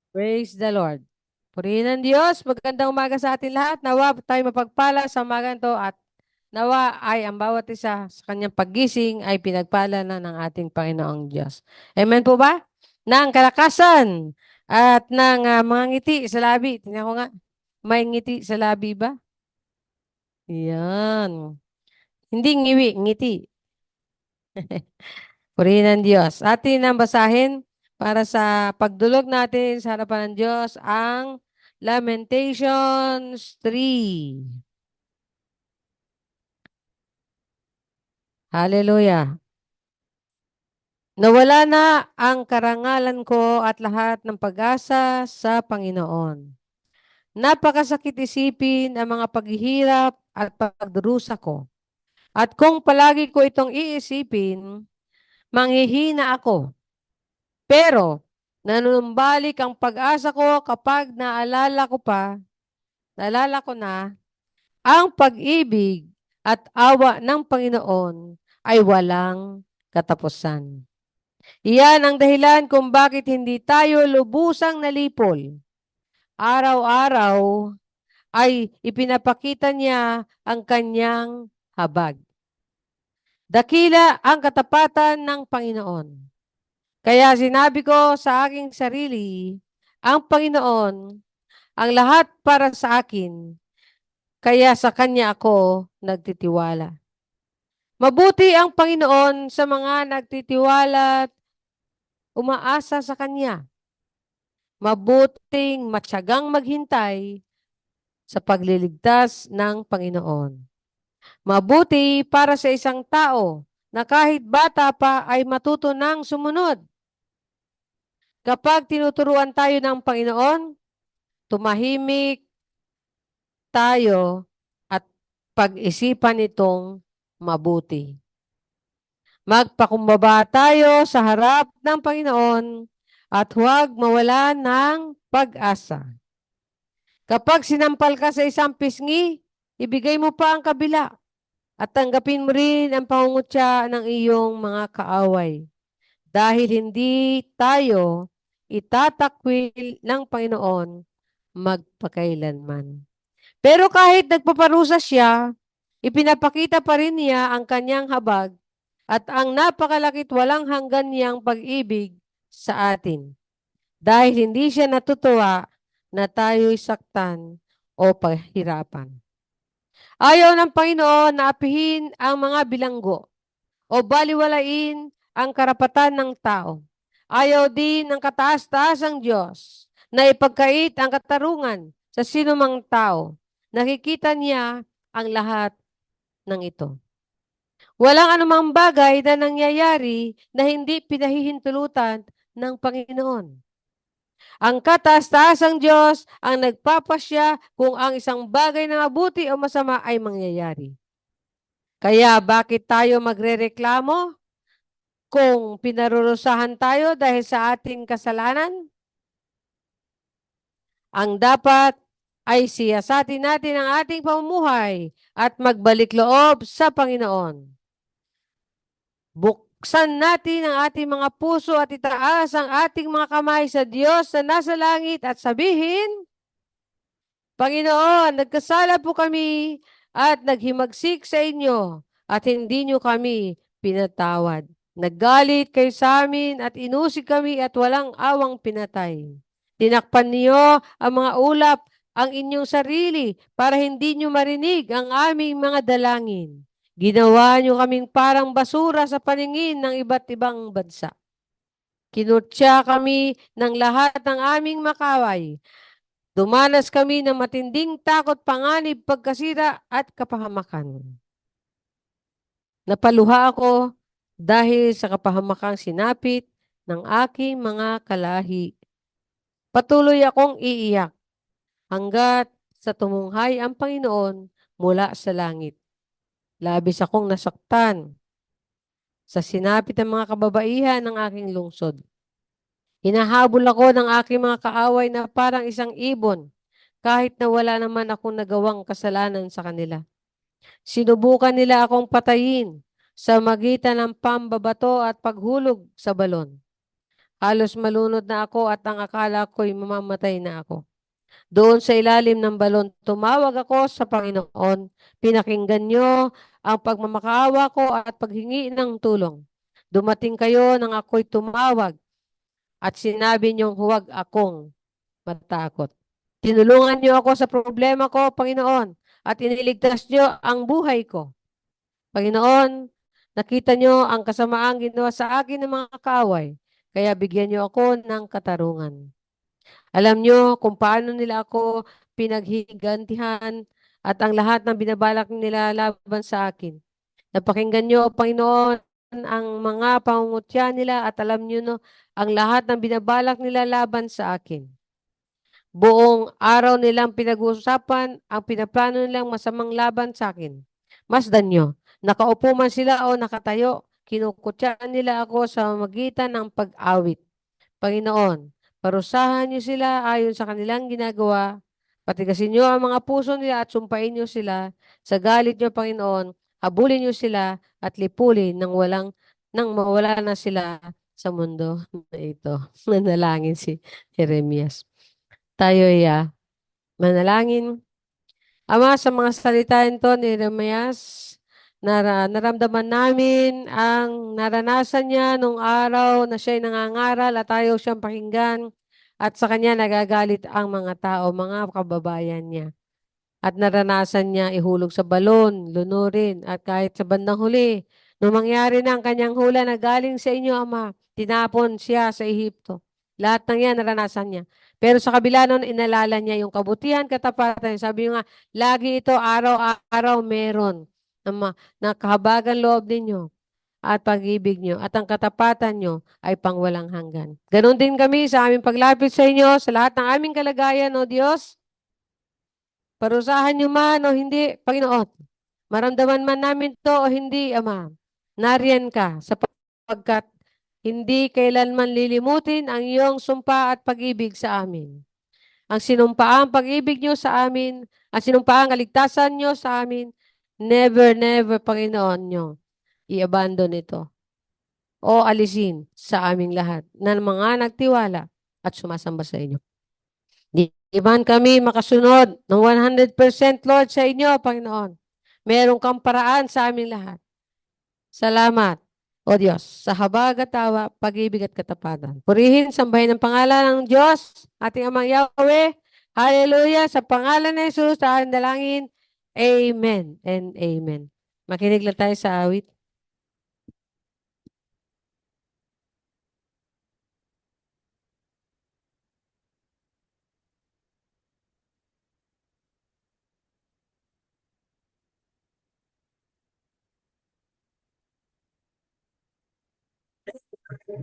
Praise the Lord. Purihin ng Diyos. Magandang umaga sa atin lahat. Nawa tayo mapagpala sa umaga to at nawa ay ang bawat isa sa kanyang paggising ay pinagpala na ng ating Panginoong Diyos. Amen po ba? Ng kalakasan at ng mga ngiti sa labi. Tingnan ko nga. May ngiti sa labi ba? Yan. Hindi ngiwi, ngiti. Purihin ng Diyos. Atin ang basahin para sa pagdulog natin sa harapan ng Diyos ang Lamentations 3. Hallelujah. Nawala na ang karangalan ko at lahat ng pag-asa sa Panginoon. Napakasakit isipin ang mga paghihirap at pagdurusa ko. At kung palagi ko itong iisipin, manghihina ako. Pero, nanunumbalik ang pag-asa ko kapag naalala ko na, ang pag-ibig at awa ng Panginoon ay walang katapusan. Iyan ang dahilan kung bakit hindi tayo lubusang nalipol. Araw-araw ay ipinapakita niya ang kanyang habag. Dakila ang katapatan ng Panginoon. Kaya sinabi ko sa aking sarili, ang Panginoon, ang lahat para sa akin, kaya sa Kanya ako nagtitiwala. Mabuti ang Panginoon sa mga nagtitiwala at umaasa sa Kanya. Mabuting matyagang maghintay sa pagliligtas ng Panginoon. Mabuti para sa isang tao na kahit bata pa ay matuto ng sumunod. Kapag tinuturuan tayo ng Panginoon, tumahimik tayo at pag-isipan itong mabuti. Magpakumbaba tayo sa harap ng Panginoon at huwag mawala ng pag-asa. Kapag sinampal ka sa isang pisngi, ibigay mo pa ang kabila at tanggapin mo rin ang pangungutya ng iyong mga kaaway. Dahil hindi tayo itatakwil ng Panginoon magpakailanman. Pero kahit nagpaparusa siya, ipinapakita pa rin niya ang kanyang habag at ang napakalakit walang hanggan niyang pag-ibig sa atin. Dahil hindi siya natutuwa na tayo'y saktan o pahirapan. Ayaw ng Panginoon na apihin ang mga bilanggo o baliwalain ang karapatan ng tao. Ayaw din ng kataas-taasang Diyos na ipagkait ang katarungan sa sinumang tao. Nakikita niya ang lahat ng ito. Walang anumang bagay na nangyayari na hindi pinahihintulutan ng Panginoon. Ang kataas-taasang Diyos ang nagpapasya kung ang isang bagay na mabuti o masama ay mangyayari. Kaya bakit tayo magrereklamo kung pinarurusahan tayo dahil sa ating kasalanan? Ang dapat ay siyasatin natin ang ating pamumuhay at magbalik loob sa Panginoon. Buksan natin ang ating mga puso at itaas ang ating mga kamay sa Diyos na nasa langit at sabihin, Panginoon, nagkasala po kami at naghimagsik sa inyo at hindi nyo kami pinatawad. Naggalit kayo sa amin at inusig kami at walang awang pinatay. Tinakpan niyo ang mga ulap ang inyong sarili para hindi nyo marinig ang aming mga dalangin. Ginawa nyo kaming parang basura sa paningin ng iba't ibang bansa. Kinutya kami ng lahat ng aming makaway. Dumanas kami ng matinding takot, panganib, pagkasira at kapahamakan. Napaluha ako dahil sa kapahamakang sinapit ng aking mga kalahi. Patuloy akong iiyak hanggat sa tumunghay ang Panginoon mula sa langit. Labis akong nasaktan sa sinapit ng mga kababaihan ng aking lungsod. Hinahabol ako ng aking mga kaaway na parang isang ibon kahit na wala naman akong nagawang kasalanan sa kanila. Sinubukan nila akong patayin sa magitan ng pambabato at paghulog sa balon. Halos malunod na ako at ang akala ko'y mamamatay na ako. Doon sa ilalim ng balon, tumawag ako sa Panginoon. Pinakinggan niyo ang pagmamakaawa ko at paghingi ng tulong. Dumating kayo nang ako'y tumawag at sinabi niyong huwag akong matakot. Tinulungan niyo ako sa problema ko, Panginoon, at iniligtas niyo ang buhay ko. Panginoon, nakita niyo ang kasamaang ginawa sa akin ng mga kaaway, kaya bigyan niyo ako ng katarungan. Alam niyo kung paano nila ako pinaghigantihan at ang lahat ng binabalak nila laban sa akin. Napakinggan niyo, Panginoon, ang mga pangungutya nila at alam niyo no, ang lahat ng binabalak nila laban sa akin. Buong araw nilang pinag-uusapan ang pinaplano nilang masamang laban sa akin. Masdan nyo, nakaupo man sila o nakatayo, kinukutyaan nila ako sa magitan ng pag-awit. Panginoon, parusahan niyo sila ayon sa kanilang ginagawa. Patigasin niyo ang mga puso nila at sumpain niyo sila. Sa galit niyo, Panginoon, habulin niyo sila at lipulin nang mawala na sila sa mundo na ito. Nanalangin si Jeremias. Tayo'y manalangin. Ama, sa mga salita ito ni Jeremias, naramdaman namin ang naranasan niya nung araw na siya'y nangangaral at ayaw siyang pakinggan at sa kanya nagagalit ang mga tao, mga kababayan niya. At naranasan niya ihulog sa balon, lunurin, at kahit sa bandang huli, nung mangyari na ang kanyang hula na galing sa inyo, Ama, tinapon siya sa Ehipto. Lahat ng yan naranasan niya. Pero sa kabila nun, inalala niya yung kabutihan, katapatan. Sabi niyo nga, lagi ito, araw-araw meron na kahabagan loob ninyo at pag-ibig nyo at ang katapatan nyo ay pangwalang hanggan. Ganon din kami sa aming paglapit sa inyo, sa lahat ng aming kalagayan, O Diyos. Parusahan nyo man o hindi, Panginoon. Maramdaman man namin to o hindi, Ama. Nariyan ka sapagkat hindi kailanman lilimutin ang iyong sumpa at pag-ibig sa amin. Ang sinumpaang pag-ibig nyo sa amin, ang sinumpaang kaligtasan nyo sa amin, never, never, Panginoon nyo, i-abandon ito o alisin sa aming lahat na mga nagtiwala at sumasamba sa inyo. Di man kami makasunod ng 100% Lord sa inyo, Panginoon. Meron kang paraan sa aming lahat. Salamat, O Diyos, sa habag at tawa, pag-ibig at katapatan. Purihin, sambahin ang pangalan ng Diyos, ating Amang Yahweh. Hallelujah, sa pangalan ng Jesus, sa ating dalangin. Amen and amen. Makinig lang tayo sa awit.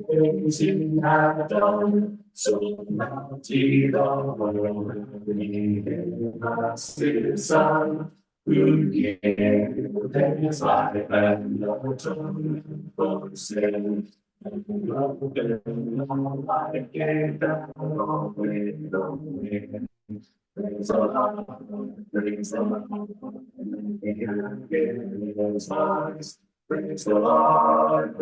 Praising Adam, so mighty the Lord, in us his Son, who gave his life and atonement for sin. And loved him like a dove with the wind. Praise the Lord, praise the Lord, and give his voice. Praise the Lord,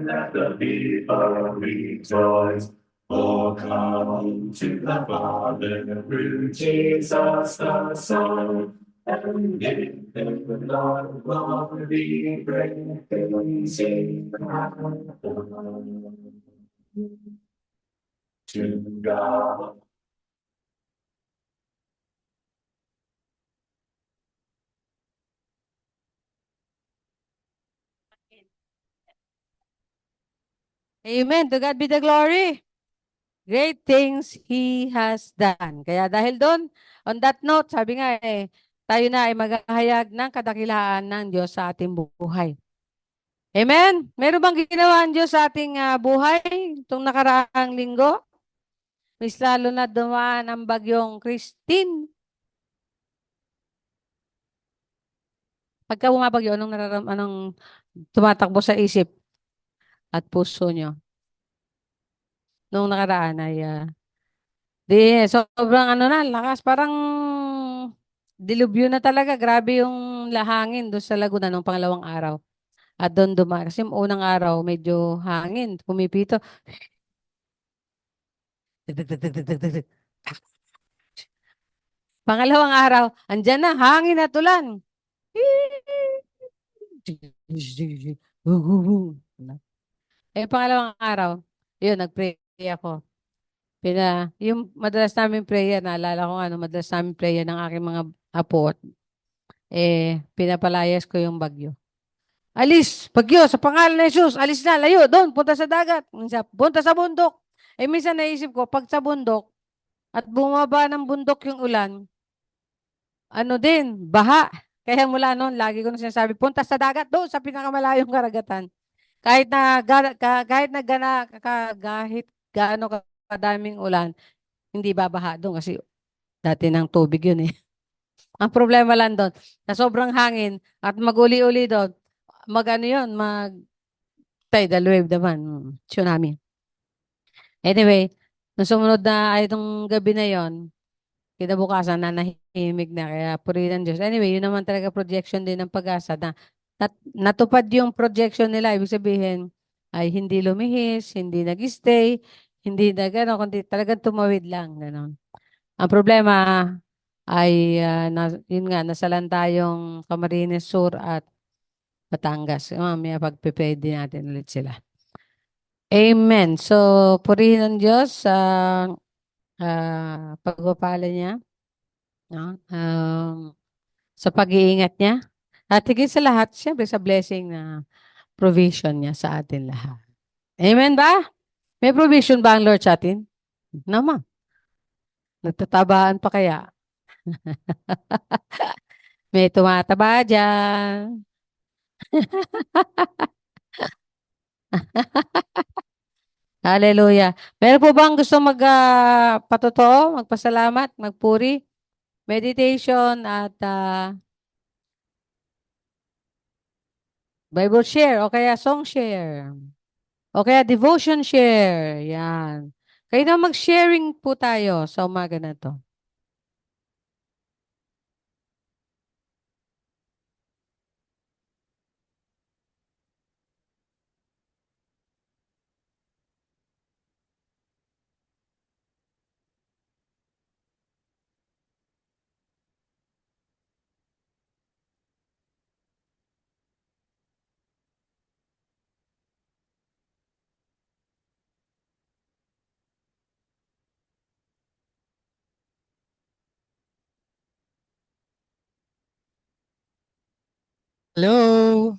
let the people rejoice. Oh, come to the Father through Jesus the Son, and give him the Lord glory, praising to God. Amen. To God be the glory. Great things He has done. Kaya dahil doon, on that note, sabi nga tayo na ay maghahayag ng kadakilaan ng Diyos sa ating buhay. Amen? Meron bang ginawa ang Diyos sa ating buhay itong nakaraang linggo? Mas lalo na dumaan ang bagyong Christine. Pagka bumabagyo, anong tumatakbo sa isip at puso nyo? Nung nakaraan ay sobrang lakas. Parang dilubyo na talaga. Grabe yung lahangin doon sa Laguna nung pangalawang araw. At doon dumaan. Kasi unang araw, medyo hangin, pumipito. Pangalawang araw, andyan na, hangin at ulan. Pangalawang araw, yun, nag-pray ako. Yung madalas namin prayer, naalala ko nga, no, madalas namin prayer ng aking mga apo, pinapalayas ko yung bagyo. Alis, bagyo, sa pangalan ni Jesus, alis na, layo, doon, punta sa dagat. Minsan, punta sa bundok. Minsan naisip ko, pag sa bundok, at bumaba ng bundok yung ulan, ano din, baha. Kaya mula noon, lagi ko na sinasabi, punta sa dagat, doon, sa pinakamalayong karagatan. Kahit gaano kadaming ulan, hindi babaha doon kasi dati ng tubig yun eh. Ang problema lang doon, na sobrang hangin at maguli-uli doon, mag-ano yun, tidal wave naman, tsunami. Anyway, nung sumunod na, ay itong gabi na yon, kinabukasan na nahimig na, kaya purihin ng Diyos. Anyway, yun naman talaga projection din ng pag-asa na natupad yung projection nila. Ibig sabihin, ay hindi lumihis, hindi nag-stay, hindi na gano'n, kundi talagang tumawid lang. Gano'n. Ang problema ay, yun nga, nasalan tayong Camarines Sur at Batangas. Mamaya pagpe-pray din natin ulit sila. Amen. So, purihin ng Diyos sa pagpapala niya, no? Sa pag-iingat niya. At higit sa lahat, siyempre sa blessing na provision niya sa atin lahat. Amen ba? May provision ba ang Lord sa atin? Naman. Nagtatabaan pa kaya? May tumataba dyan. Hallelujah. Meron po bang gusto patotoo, magpasalamat, magpuri, meditation at Bible share o kaya song share o kaya devotion share. Yan. Kayo na mag-sharing po tayo sa umaga na to. Hello,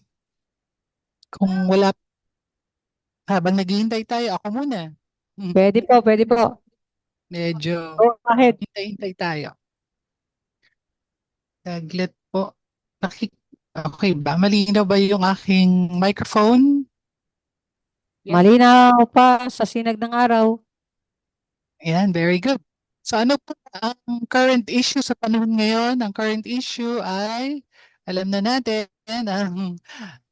kung wala, habang naghihintay tayo, ako muna. Pwede po, pwede po. Medyo Go ahead. hintay-hintay tayo. Saglit po. Okay ba? Malinaw ba yung aking microphone? Malinaw pa sa sinag ng araw. Yan, very good. So ano po ang current issue sa panahon ngayon? Ang current issue ay, alam na natin, ang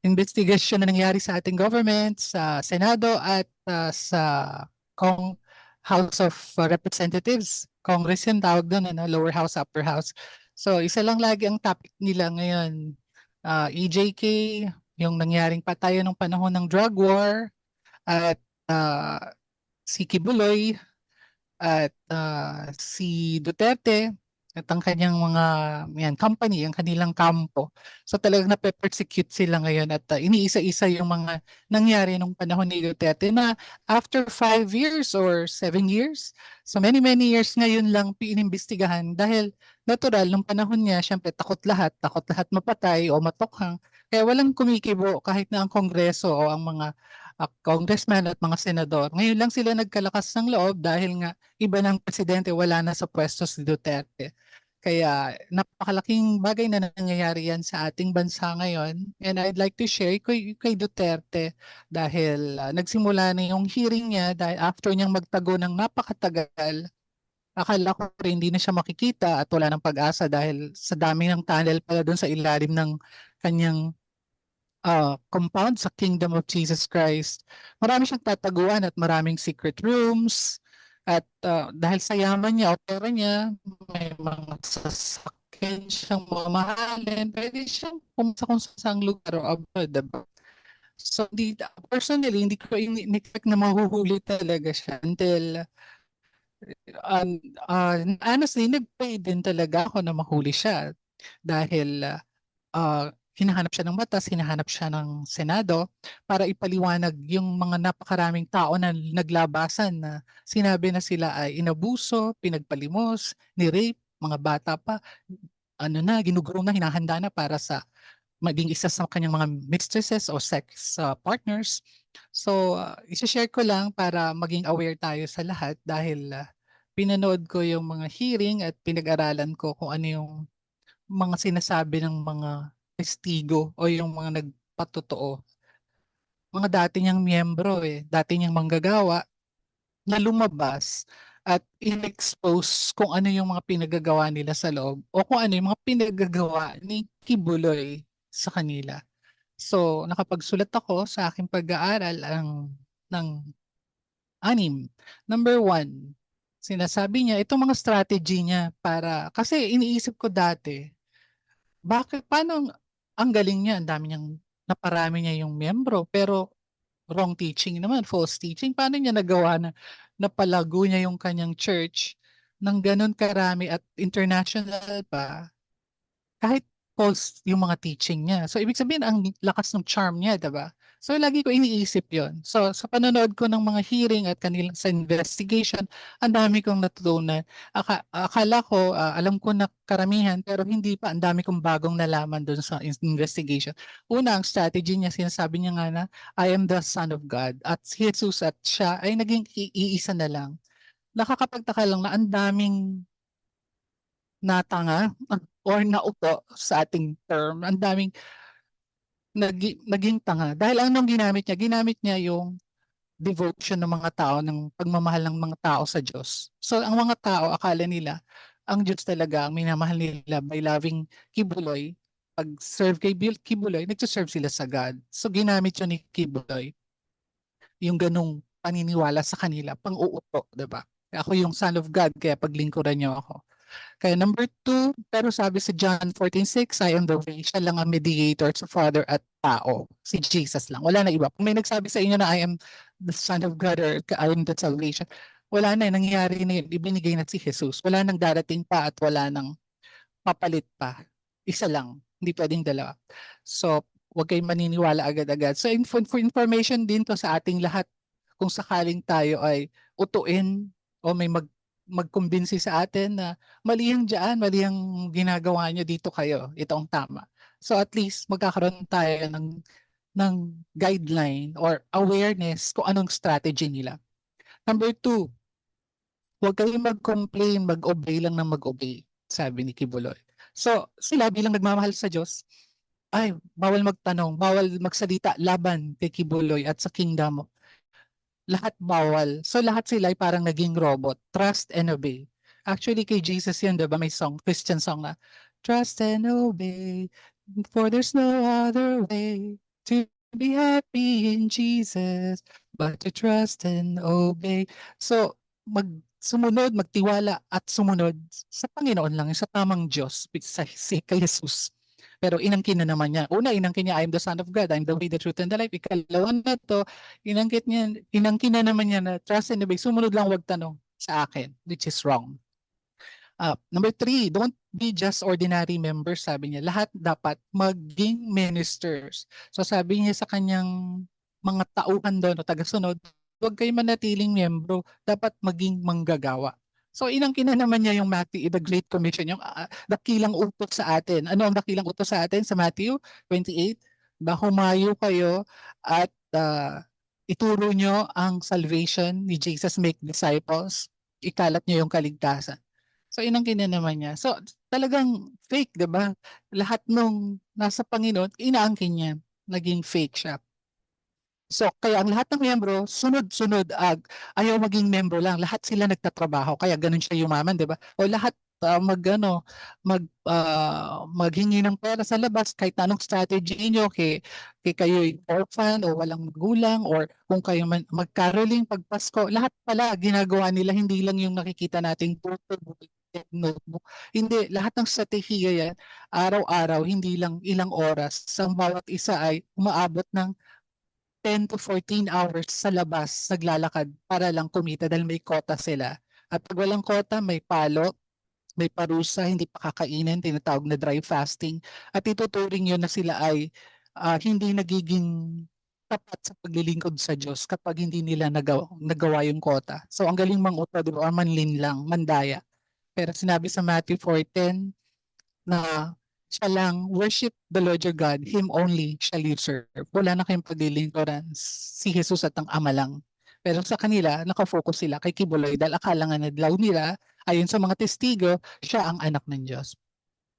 investigasyon na nangyari sa ating government, sa Senado at sa Kong House of Representatives. Congress yun tawag doon, ano? Lower House, Upper House. So isa lang lagi ang topic nila ngayon. EJK, yung nangyaring patayon ng panahon ng drug war, at si Kibuloy, at si Duterte at ang kanyang mga company, ang kanilang kampo. So talagang nape-persecute sila ngayon at iniisa-isa yung mga nangyari nung panahon ni Duterte na after 5 years or 7 years, so many years ngayon lang piinimbestigahan dahil natural nung panahon niya, syempre takot lahat mapatay o matokhang. Kaya walang kumikibo kahit na ang Kongreso o ang mga congressman at mga senador. Ngayon lang sila nagkalakas ng loob dahil nga iba ng presidente, wala na sa pwesto si Duterte. Kaya napakalaking bagay na nangyayari yan sa ating bansa ngayon. And I'd like to share kay Duterte dahil nagsimula na yung hearing niya dahil after niyang magtago ng napakatagal, akala ko rin hindi na siya makikita at wala ng pag-asa dahil sa dami ng tunnel pala doon sa ilalim ng kanyang compound sa Kingdom of Jesus Christ. Marami siyang tataguan at maraming secret rooms. At dahil sa yaman niya o pera niya, may mga sasakyan siyang mamahalin. Pwede siyang pumunta kung saan lugar o abroad. Diba? So, personally, hindi ko in-expect na mahuhuli talaga siya until honestly, nag-pray din talaga ako na mahuli siya dahil hinahanap siya ng batas, hinahanap siya ng Senado para ipaliwanag yung mga napakaraming tao na naglabasan na sinabi na sila ay inabuso, pinagpalimos, ni-rape, mga bata pa, ginugurong na, hinahanda na para sa maging isa sa kanyang mga mistresses o sex partners. So, isi-share ko lang para maging aware tayo sa lahat dahil pinanood ko yung mga hearing at pinag-aralan ko kung ano yung mga sinasabi ng mga testigo o yung mga nagpatotoo. Mga dati niyang miyembro dati niyang manggagawa na lumabas at in-expose kung ano yung mga pinagagawa nila sa loob o kung ano yung mga pinagagawa ni Kibuloy sa kanila. So, nakapagsulat ako sa aking pag-aaral ng anim. Number one, sinasabi niya, itong mga strategy niya kasi iniisip ko dati, paano ang galing niya, ang dami niyang, naparami niya yung miyembro, pero wrong teaching naman, false teaching. Paano niya nagawa na napalago niya yung kanyang church ng ganun karami at international pa? Kahit false yung mga teaching niya. So, ibig sabihin, ang lakas ng charm niya, diba? So, lagi ko iniisip yon. So, sa panonood ko ng mga hearing at kanila sa investigation, ang dami kong natutunan. Akala ko, alam ko na karamihan, pero hindi pa. Ang dami kong bagong nalaman doon sa investigation. Una, ang strategy niya, sinasabi niya nga na, I am the Son of God. At si Jesus at siya ay naging iisa na lang. Nakakapagtaka lang na ang daming natanga or nauto sa ating term. Ang daming naging tanga. Dahil anong ginamit niya yung devotion ng mga tao, ng pagmamahal ng mga tao sa Diyos. So ang mga tao, akala nila, ang Diyos talaga ang minamahal nila by loving Kibuloy. Pag serve kay Kibuloy, nagsiserve sila sa God. So ginamit yun ni Kibuloy, yung ganung paniniwala sa kanila, pang-uuto, diba? Ako yung Son of God, kaya paglingkuran niyo ako. Kaya number two, pero sabi sa John 14:6, I am the way, siya lang ang mediator sa Father at tao. Si Jesus lang. Wala na iba. Kung may nagsabi sa inyo na I am the Son of God or I am the salvation, wala na, nangyayari na yun. Ibinigay na si Jesus. Wala nang darating pa at wala nang papalit pa. Isa lang. Hindi pwedeng dalawa. So, huwag kayong maniniwala agad-agad. So, for information din to sa ating lahat, kung sakaling tayo ay utuin o may magkumbinsi sa atin na mali ang dyan, mali ang ginagawa nyo dito kayo, ito ang tama. So at least magkakaroon tayo ng guideline or awareness kung anong strategy nila. Number two, huwag kayong mag-complain, mag-obey lang ng mag-obey, sabi ni Kibuloy. So sila bilang nagmamahal sa Diyos, ay bawal magtanong, bawal magsalita laban kay Kibuloy at sa kingdom mo. Lahat bawal. So lahat sila ay parang naging robot. Trust and obey. Actually, kay Jesus yan, diba? May song, Christian song na, trust and obey, for there's no other way to be happy in Jesus, but to trust and obey. So, sumunod, magtiwala at sumunod sa Panginoon lang, sa tamang Diyos, kay Jesus. Pero inangkin na naman niya. Una, inangkin niya, I am the Son of God, I am the way, the truth, and the life. Ikalawa na to, inangkin na naman niya na trust and obey. Sumunod lang, wag tanong sa akin, which is wrong. Number three, don't be just ordinary members, sabi niya. Lahat dapat maging ministers. So sabi niya sa kanyang mga tauhan doon o tagasunod, huwag kayo manatiling miyembro, dapat maging manggagawa. So inangkin na naman niya yung Matthew, the Great Commission, yung dakilang utos sa atin. Ano ang dakilang utos sa atin sa Matthew 28? Humayo kayo at ituro nyo ang salvation ni Jesus, make disciples, ikalat nyo yung kaligtasan. So inangkin na naman niya. So talagang fake, 'di ba? Lahat nung nasa Panginoon, inaangkin niya. Naging fake siya. So kaya ang lahat ng miyembro, sunod-sunod, ayaw maging member lang. Lahat sila nagtatrabaho. Kaya ganun siya yumaman, 'di ba? O lahat maghingi ng pera sa labas kahit anong strategy niyo, kay kayo'y orphan o walang magulang, or kung kayo mag-caroling pag Pasko, lahat pala ginagawa nila, hindi lang yung nakikita nating notebook. Hindi, lahat ng strategiya yan, araw-araw, hindi lang ilang oras. Sa bawat isa ay umaabot ng 10 to 14 hours sa labas naglalakad para lang kumita dahil may quota sila. At pag walang quota, may palo, may parusa, hindi pa kakainin, tinatawag na dry fasting. At ituturing yun na sila ay hindi nagiging tapat sa paglilingkod sa Diyos kapag hindi nila nagawa yung quota. So ang galing manguto, di ba? Or manlinlang, mandaya. Pero sinabi sa Matthew 4:10 na siya lang, worship the Lord your God, Him only shall you serve. Wala na kayong paglilingkuran, si Jesus at ang Ama lang. Pero sa kanila, nakafocus sila kay Kibuloy dahil akala nga nadlaw nila, ayon sa mga testigo, siya ang anak ng Diyos.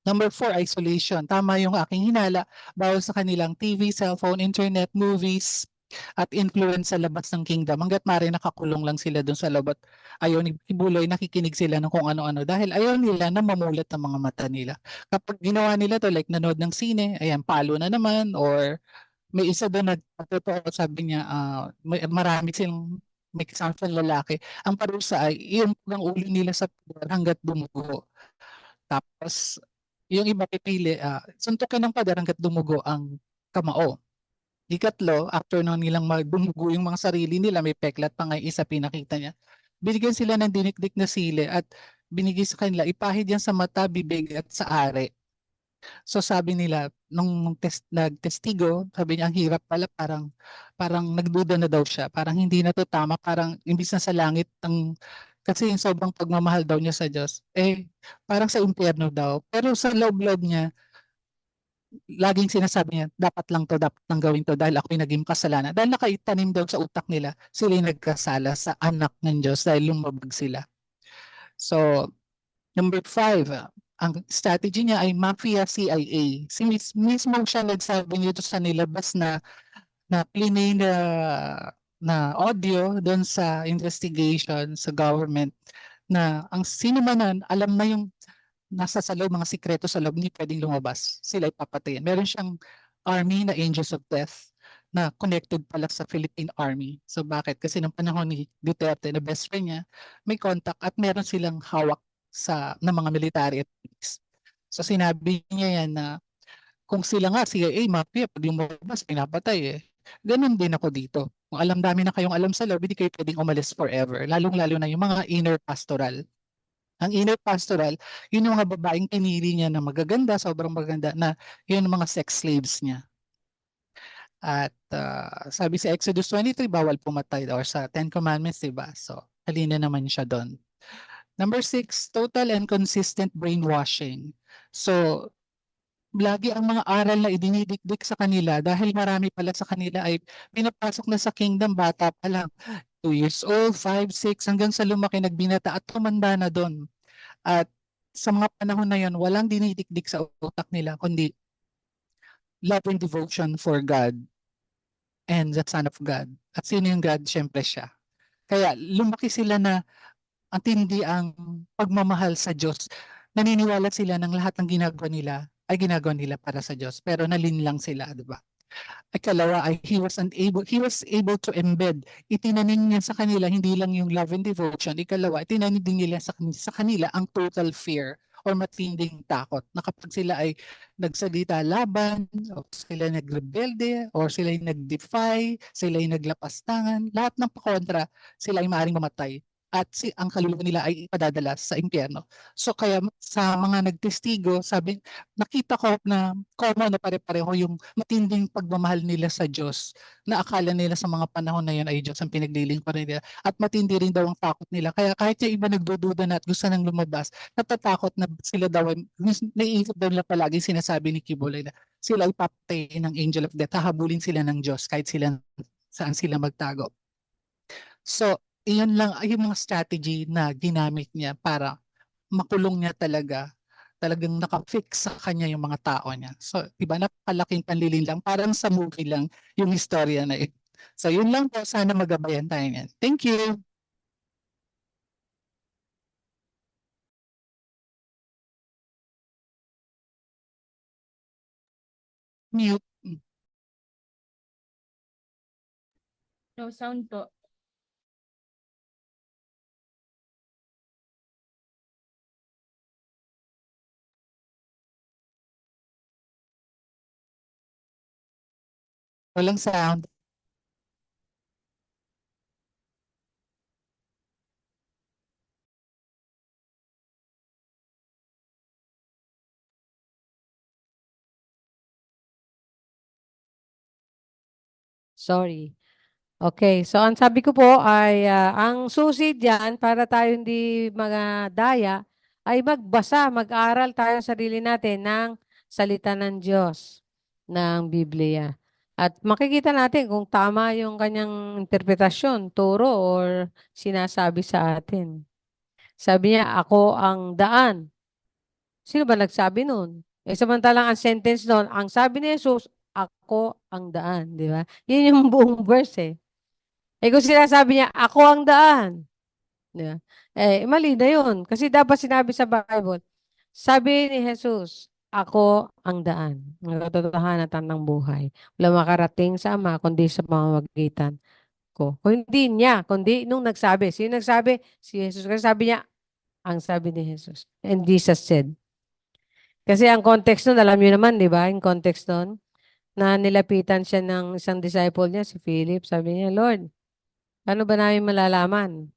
Number 4, isolation. Tama yung aking hinala, bawal sa kanilang TV, cellphone, internet, movies, at influence sa labas ng kingdom. Hanggat maaari nakakulong lang sila dun sa loob at ayaw ni Kibuloy, nakikinig sila ng kung ano-ano dahil ayaw nila na mamulat ang mga mata nila. Kapag ginawa nila to like nanood ng sine, ayan, palo na naman or may isa doon na totoo, sabi niya, marami silang may kasama sa lalaki. Ang parusa ay yung ng ulo nila sa pader hanggat dumugo. Tapos, yung iba pipili, suntukin ng pader hanggat dumugo ang kamao. Ikatlo, after noon nilang dumugo yung mga sarili nila, may peklat pa nga yung isa pinakita niya. Binigyan sila ng dinikdik na sili at binigay sa kanila, ipahid yan sa mata, bibig at sa ari. So sabi nila, nung nagtestigo, sabi niya, ang hirap pala, parang nagduda na daw siya. Parang hindi na to tama, parang imbis na sa langit, kasi yung sobrang pagmamahal daw niya sa Diyos, parang sa impyerno daw. Pero sa loob-loob niya, laging sinasabi niya, dapat lang to, dapat nang gawin to dahil ako'y naging kasalanan. Dahil nakaitanim daw sa utak nila, sila yung nagkasala sa anak ng Diyos dahil lumabag sila. So, number 5, ang strategy niya ay Mafia CIA. Mismo siya nagsabi nito sa nilabas na plinay na audio doon sa investigation sa government na ang sino man alam na yung nasa sa loob, mga sikreto sa loob, hindi pwedeng lumabas. Sila ipapatayin. Meron siyang army na Angels of Death na connected pala sa Philippine Army. So bakit? Kasi nung panahon ni Duterte na best friend niya, may contact at meron silang hawak ng mga military at police. So sinabi niya yan na kung sila nga, CIA, mafia, pag lumabas, pinapatay eh. Ganun din ako dito. Kung dami na kayong alam sa loob, hindi kayo pwedeng umalis forever. Lalong-lalo na yung mga inner pastoral. Ang inner pastoral, yun yung mga babaeng pinili niya na magaganda, sobrang maganda, na yun yung mga sex slaves niya. At sabi sa Exodus 23, bawal pumatay or sa Ten Commandments, diba? So, halina naman siya doon. Number 6, total and consistent brainwashing. So, lagi ang mga aral na idinidikdik sa kanila dahil marami pala sa kanila ay pinapasok na sa kingdom bata pa lang. 2 years old, 5, 6, hanggang sa lumaki nagbinata at tumanda na doon. At sa mga panahon na yon, walang dinidikdik sa utak nila kundi love and devotion for God and the Son of God. At sino yung God? Siyempre siya. Kaya lumaki sila na ang tindi ang pagmamahal sa Diyos. Naniniwala sila ng lahat ng ginagawa nila ay ginagawa nila para sa Diyos. Pero nalinlang sila, di ba? Ikalawa ay he was able to embed. Itinanim niya sa kanila hindi lang yung love and devotion. Ikalawa, itinanim din nila sa kanila ang total fear or matinding takot na kapag sila ay nagsalita laban, o sila nagrebelde, or sila ay nag-defy, sila ay naglapastangan, lahat ng pakontra, sila ay maaaring mamatay at ang kaluluwa nila ay ipadadala sa impyerno. So kaya sa mga nagtestigo, sabi, nakita ko na common na pare-pareho yung matinding pagmamahal nila sa Diyos na akala nila sa mga panahon na yun ay Diyos ang pinaglilingkuran nila at matindi rin daw ang takot nila. Kaya kahit yung iba nagdududa na at gusto nang lumabas, natatakot na sila daw, naiisip daw nila palagi sinasabi ni Kibuloy na sila ay papatayin ng angel of death, hahabulin sila ng Diyos kahit saan sila magtago. So, iyon lang ay yung mga strategy na ginamit niya para makulong niya talagang nakafix sa kanya yung mga tao niya. So, diba, napakalaking panlilin lang. Parang sa movie lang yung istorya na yun. So, yun lang po. Sana magabayan tayo niyan. Thank you. Mute. No sound po. Walang sound. Sorry. Okay, so ang sabi ko po ay ang susi diyan para tayo hindi daya ay magbasa, mag-aral tayo sa sarili natin ng salita ng Diyos, ng Biblia. At makikita natin kung tama yung kanyang interpretasyon, turo, or sinasabi sa atin. Sabi niya, ako ang daan. Sino ba nagsabi nun? Samantalang ang sentence nun, ang sabi ni Jesus, ako ang daan, di ba? Yun yung buong verse kung sinasabi niya, ako ang daan. Di ba? Mali na yun. Kasi dapat sinabi sa Bible, sabi ni Jesus, ako ang daan. Ang katotohanan at ng buhay. Wala makarating sa Ama, kundi sa pamamagitan ko. Kung hindi niya, kundi nung nagsabi. Sino nagsabi? Si Jesus. Kasi sabi niya, ang sabi ni Jesus. And Jesus said. Kasi ang context nun, alam niyo naman, di ba? Yung context nun, na nilapitan siya ng isang disciple niya, si Philip. Sabi niya, Lord, paano ba namin malalaman?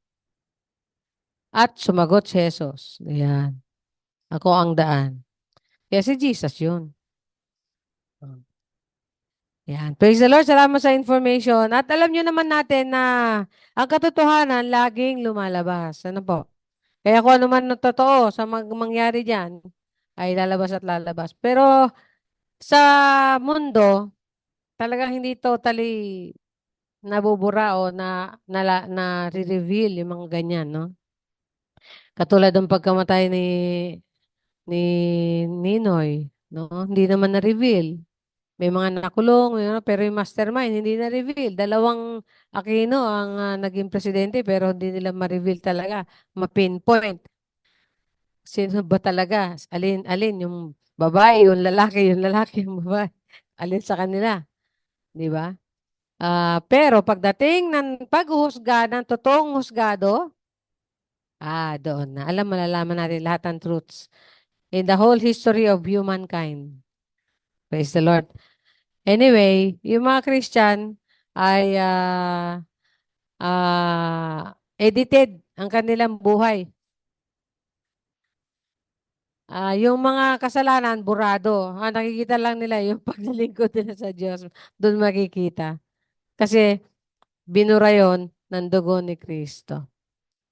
At sumagot si Jesus. Ayan. Ako ang daan. Kaya si Jesus yun. Ayan. Praise the Lord. Salamat sa information. At alam nyo naman natin na ang katotohanan laging lumalabas. Ano po? Kaya kung ano man na totoo sa mangyari dyan, ay lalabas at lalabas. Pero sa mundo, talagang hindi totally nabubura o na reveal yung mga ganyan, no? Katulad ng pagkamatay ni Ninoy, no? Hindi naman na-reveal. May mga nakulong, pero yung mastermind hindi na-reveal. Dalawang Aquino ang naging presidente pero hindi nila ma-reveal talaga, ma-pinpoint. Sino ba talaga? Alin yung babae, yung lalaki, yung babae. Alin sa kanila, 'di ba? Pero pagdating ng paghuhusga ng totoong husgado, doon na. Malalaman natin lahat ng truths in the whole history of humankind. Praise the Lord. Anyway, yung mga Christian ay edited ang kanilang buhay. Yung mga kasalanan, burado. Nakikita lang nila yung paglilingkod nila sa Diyos. Doon makikita. Kasi binura yon ng dugo ni Kristo.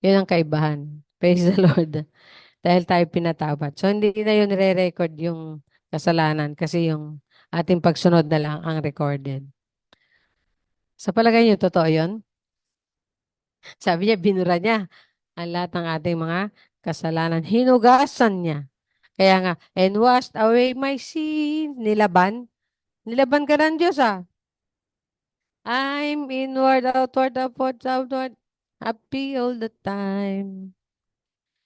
Yun ang kaibahan. Praise the Lord. Dahil tayo pinatawad. So, hindi na yun nire-record yung kasalanan kasi yung ating pagsunod na lang ang recorded. Sa palagay niyo, totoo yun? Sabi niya, binura niya ang lahat ng ating mga kasalanan. Hinugasan niya. Kaya nga, and washed away my sin. Nilaban. Nilaban ka ng Diyos I'm inward, outward, upward, southward. Happy all the time.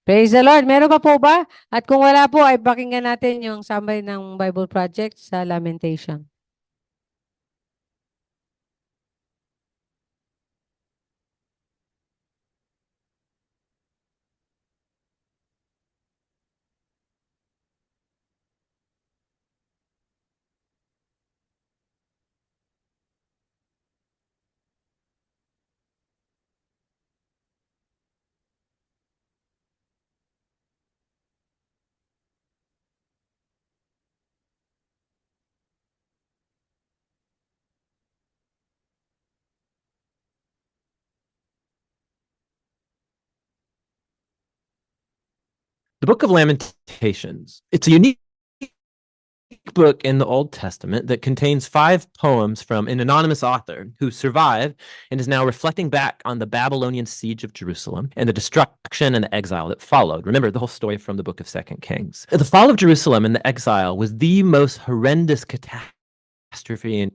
Praise the Lord. Meron pa po ba? At kung wala po, ay pakinggan natin yung summary ng Bible Project sa Lamentation. The Book of Lamentations. It's a unique book in the Old Testament that contains 5 poems from an anonymous author who survived and is now reflecting back on the Babylonian siege of Jerusalem and the destruction and the exile that followed. Remember the whole story from the book of 2 Kings. The fall of Jerusalem and the exile was the most horrendous catastrophe in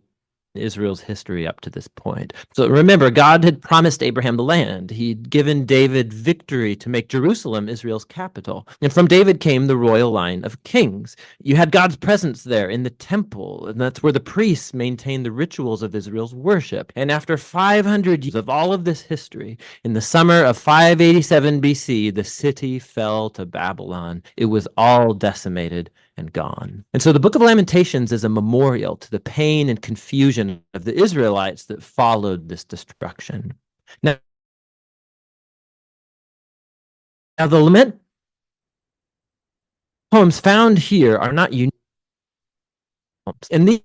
Israel's history up to this point. So remember, God had promised Abraham the land. He'd given David victory to make Jerusalem Israel's capital. And from David came the royal line of kings. You had God's presence there in the temple, and that's where the priests maintained the rituals of Israel's worship. And after 500 years of all of this history, in the summer of 587 BC, the city fell to Babylon. It was all decimated and gone. And so the Book of Lamentations is a memorial to the pain and confusion of the Israelites that followed this destruction. Now the lament poems found here are not unique. And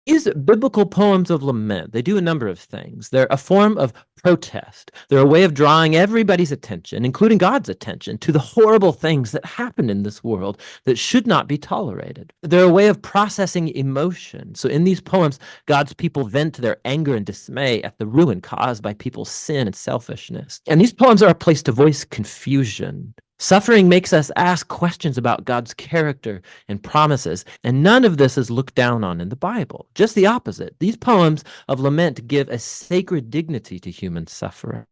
These biblical poems of lament, they do a number of things. They're a form of protest. They're a way of drawing everybody's attention, including God's attention, to the horrible things that happen in this world that should not be tolerated. They're a way of processing emotion. So in these poems, God's people vent their anger and dismay at the ruin caused by people's sin and selfishness. And these poems are a place to voice confusion. Suffering makes us ask questions about God's character and promises, and none of this is looked down on in the Bible. Just the opposite. These poems of lament give a sacred dignity to human suffering.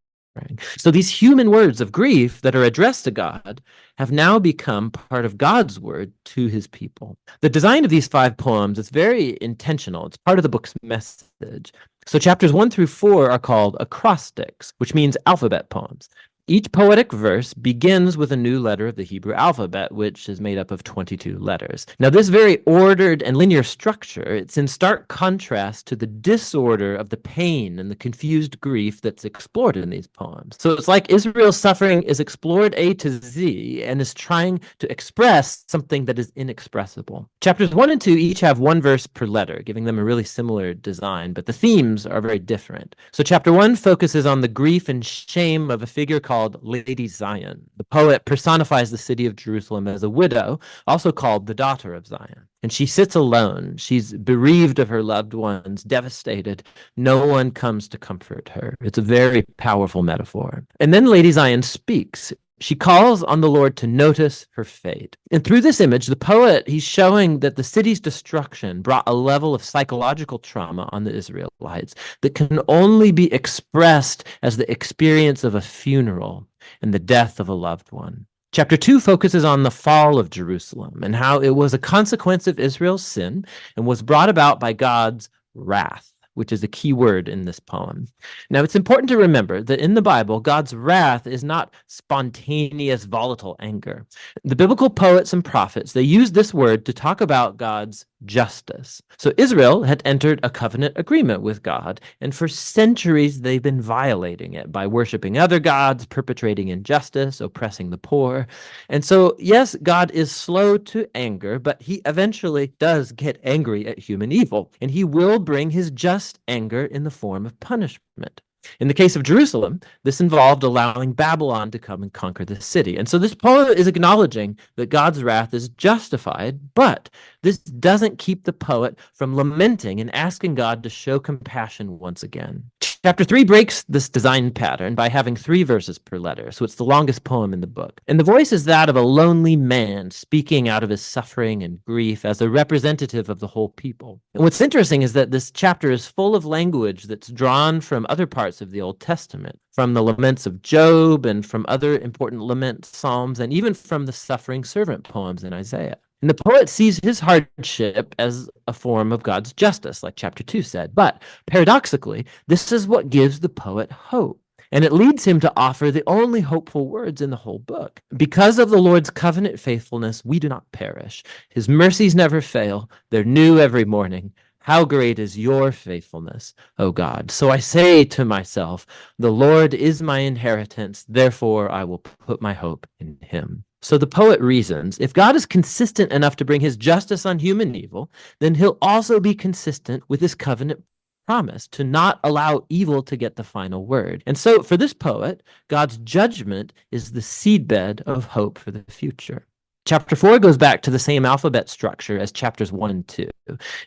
So these human words of grief that are addressed to God have now become part of God's word to his people. The design of these 5 poems is very intentional. It's part of the book's message. So chapters 1 through 4 are called acrostics, which means alphabet poems. Each poetic verse begins with a new letter of the Hebrew alphabet, which is made up of 22 letters. Now, this very ordered and linear structure, it's in stark contrast to the disorder of the pain and the confused grief that's explored in these poems. So it's like Israel's suffering is explored A to Z and is trying to express something that is inexpressible. Chapters 1 and 2 each have 1 verse per letter, giving them a really similar design, but the themes are very different. So chapter 1 focuses on the grief and shame of a figure called Lady Zion. The poet personifies the city of Jerusalem as a widow, also called the daughter of Zion. And she sits alone. She's bereaved of her loved ones, devastated. No one comes to comfort her. It's a very powerful metaphor. And then Lady Zion speaks. She calls on the Lord to notice her fate. And through this image, the poet, he's showing that the city's destruction brought a level of psychological trauma on the Israelites that can only be expressed as the experience of a funeral and the death of a loved one. Chapter 2 focuses on the fall of Jerusalem and how it was a consequence of Israel's sin and was brought about by God's wrath, which is a key word in this poem. Now, it's important to remember that in the Bible, God's wrath is not spontaneous, volatile anger. The biblical poets and prophets, they use this word to talk about God's justice. So Israel had entered a covenant agreement with God, and for centuries they've been violating it by worshiping other gods, perpetrating injustice, oppressing the poor. And so, yes, God is slow to anger, but he eventually does get angry at human evil, and he will bring his just anger in the form of punishment. In the case of Jerusalem, this involved allowing Babylon to come and conquer the city. And so this poem is acknowledging that God's wrath is justified, but this doesn't keep the poet from lamenting and asking God to show compassion once again. Chapter 3 breaks this design pattern by having 3 verses per letter, so it's the longest poem in the book. And the voice is that of a lonely man speaking out of his suffering and grief as a representative of the whole people. And what's interesting is that this chapter is full of language that's drawn from other parts of the Old Testament, from the laments of Job and from other important lament psalms, and even from the suffering servant poems in Isaiah. And the poet sees his hardship as a form of God's justice, like chapter 2 said. But paradoxically, this is what gives the poet hope. And it leads him to offer the only hopeful words in the whole book. Because of the Lord's covenant faithfulness, we do not perish. His mercies never fail. They're new every morning. How great is your faithfulness, O God. So I say to myself, the Lord is my inheritance. Therefore, I will put my hope in him. So the poet reasons, if God is consistent enough to bring his justice on human evil, then he'll also be consistent with his covenant promise to not allow evil to get the final word. And so for this poet, God's judgment is the seedbed of hope for the future. Chapter 4 goes back to the same alphabet structure as chapters 1 and 2,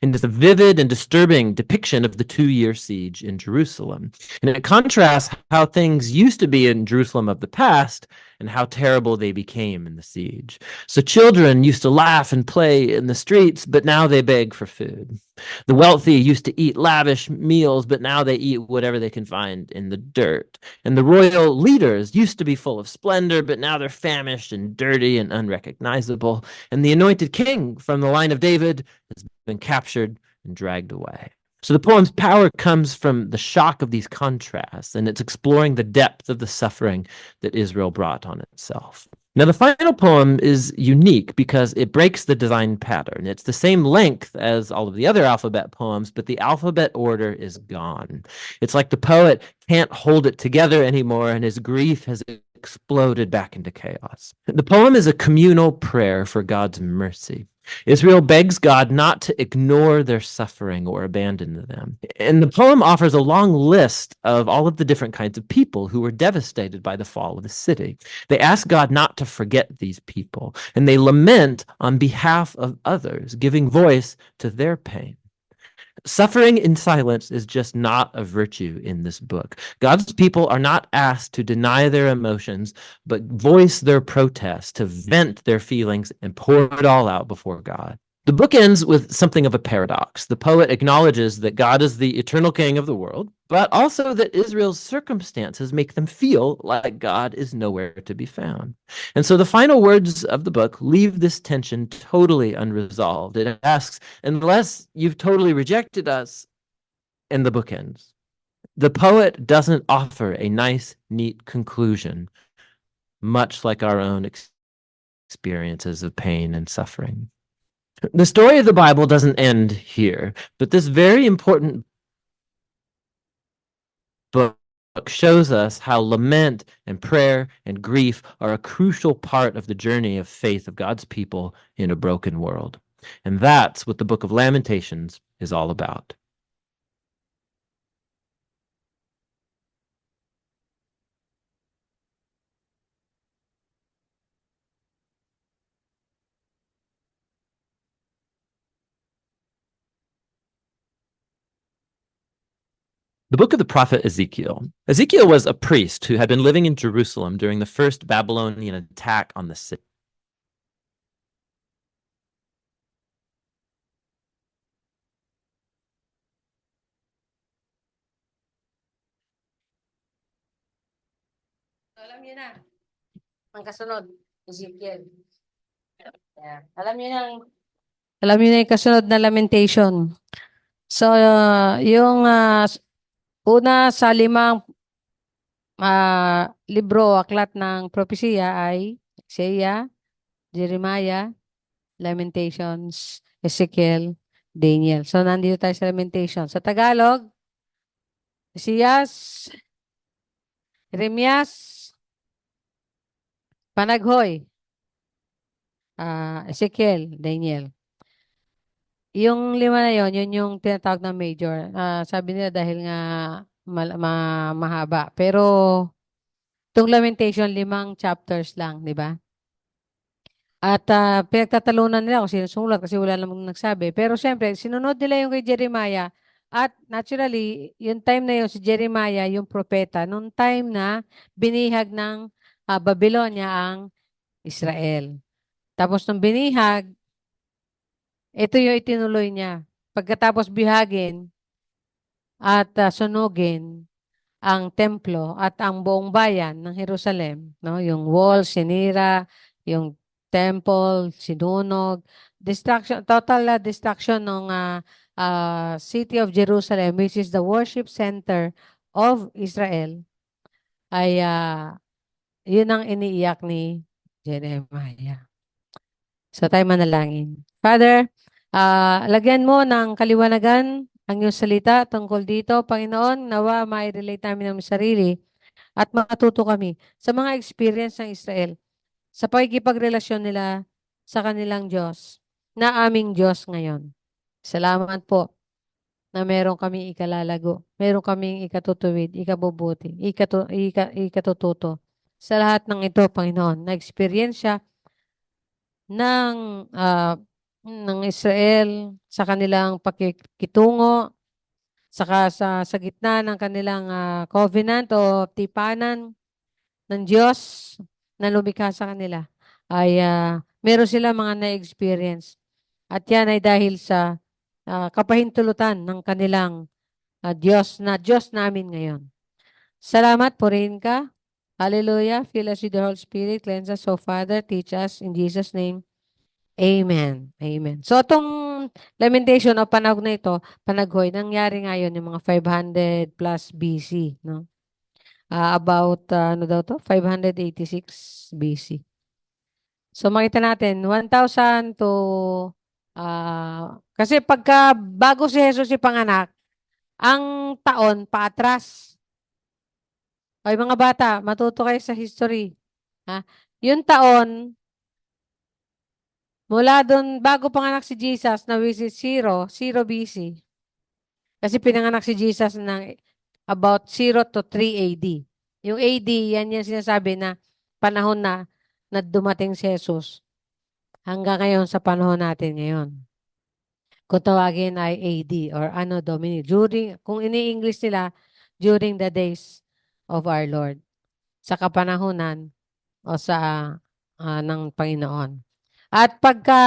and is a vivid and disturbing depiction of the 2-year siege in Jerusalem. And it contrasts how things used to be in Jerusalem of the past and how terrible they became in the siege. So children used to laugh and play in the streets, but now they beg for food. The wealthy used to eat lavish meals, but now they eat whatever they can find in the dirt. And the royal leaders used to be full of splendor, but now they're famished and dirty and unrecognizable. And the anointed king from the line of David has been captured and dragged away. So the poem's power comes from the shock of these contrasts, and it's exploring the depth of the suffering that Israel brought on itself. Now, the final poem is unique because it breaks the design pattern. It's the same length as all of the other alphabet poems, but the alphabet order is gone. It's like the poet can't hold it together anymore, and his grief has exploded back into chaos. The poem is a communal prayer for God's mercy. Israel begs God not to ignore their suffering or abandon them. And the poem offers a long list of all of the different kinds of people who were devastated by the fall of the city. They ask God not to forget these people, and they lament on behalf of others, giving voice to their pain. Suffering in silence is just not a virtue in this book. God's people are not asked to deny their emotions, but voice their protest, to vent their feelings and pour it all out before God. The book ends with something of a paradox. The poet acknowledges that God is the eternal king of the world, but also that Israel's circumstances make them feel like God is nowhere to be found. And so the final words of the book leave this tension totally unresolved. It asks, unless you've totally rejected us, and the book ends. The poet doesn't offer a nice, neat conclusion, much like our own experiences of pain and suffering. The story of the Bible doesn't end here, but this very important book shows us how lament and prayer and grief are a crucial part of the journey of faith of God's people in a broken world. And that's what the book of Lamentations is all about. The book of the prophet Ezekiel. Ezekiel was a priest who had been living in Jerusalem during the first Babylonian attack on the city. Alam niyo na. Ang kasunod, Ezekiel. Yeah. Alam niyo na yung kasunod na lamentation. So, yung una sa 5 libro, aklat ng propesiya ay Isaiah, Jeremiah, Lamentations, Ezekiel, Daniel. So, nandito tayo sa Lamentations. Sa Tagalog, Isaias, Jeremias, Panaghoy, Ezekiel, Daniel. Yung 5 na yun yung tinatawag na major. Sabi nila dahil nga mahaba. Pero, itong Lamentation, 5 chapters lang, di ba? At pinagtatalunan nila kung sino sumulat kasi wala namang nagsabi. Pero syempre, sinunod nila yung kay Jeremiah. At naturally, yung time na yun, si Jeremiah, yung propeta, nung time na binihag ng Babylonia ang Israel. Tapos nung binihag, ito yung itinuloy niya. Pagkatapos bihagin at sunugin ang templo at ang buong bayan ng Jerusalem, no? Yung wall, sinira, yung temple, sinunog, destruction, total destruction ng city of Jerusalem, which is the worship center of Israel, ay yun ang iniiyak ni Jeremiah. So tayo manalangin. Father, lagyan mo ng kaliwanagan ang iyong salita tungkol dito. Panginoon, nawa mai-relate namin ang sarili at matuto kami sa mga experience ng Israel sa pagkikipagrelasyon nila sa kanilang Diyos, na aming Diyos ngayon. Salamat po na meron kaming ikalalago, meron kaming ikatutuwid, ikabubuti, ikatututo. Sa lahat ng ito, Panginoon, na experiensya ng Israel sa kanilang pakikitungo, saka sa gitna ng kanilang covenant o tipanan ng Diyos na lumikha sa kanila, ay meron sila mga na-experience. At yan ay dahil sa kapahintulutan ng kanilang Diyos namin ngayon. Salamat, purihin ka. Hallelujah. Fill us with the Holy Spirit. Cleanse us, so Father. Teach us in Jesus' name. Amen. Amen. So, itong lamentation o panahon na ito, panaghoy, nangyari ngayon yung mga 500 plus BC, no? About, ano daw to? 586 BC. So, makita natin, 1,000 to, kasi pagka bago si Jesus ipanganak, ang taon paatras. Ay, mga bata, matuto kayo sa history. Ha? Yung taon, Mula doon, bago panganak si Jesus, na which is 0 BC. Kasi pinanganak si Jesus ng about 0 to 3 AD. Yung AD, yan yung sinasabi na panahon na dumating si Jesus. Hanggang ngayon sa panahon natin ngayon. Kung tawagin ay AD or Anno Domini. Kung ini-English nila, during the days of our Lord. Sa kapanahunan o sa ng Panginoon. At pagka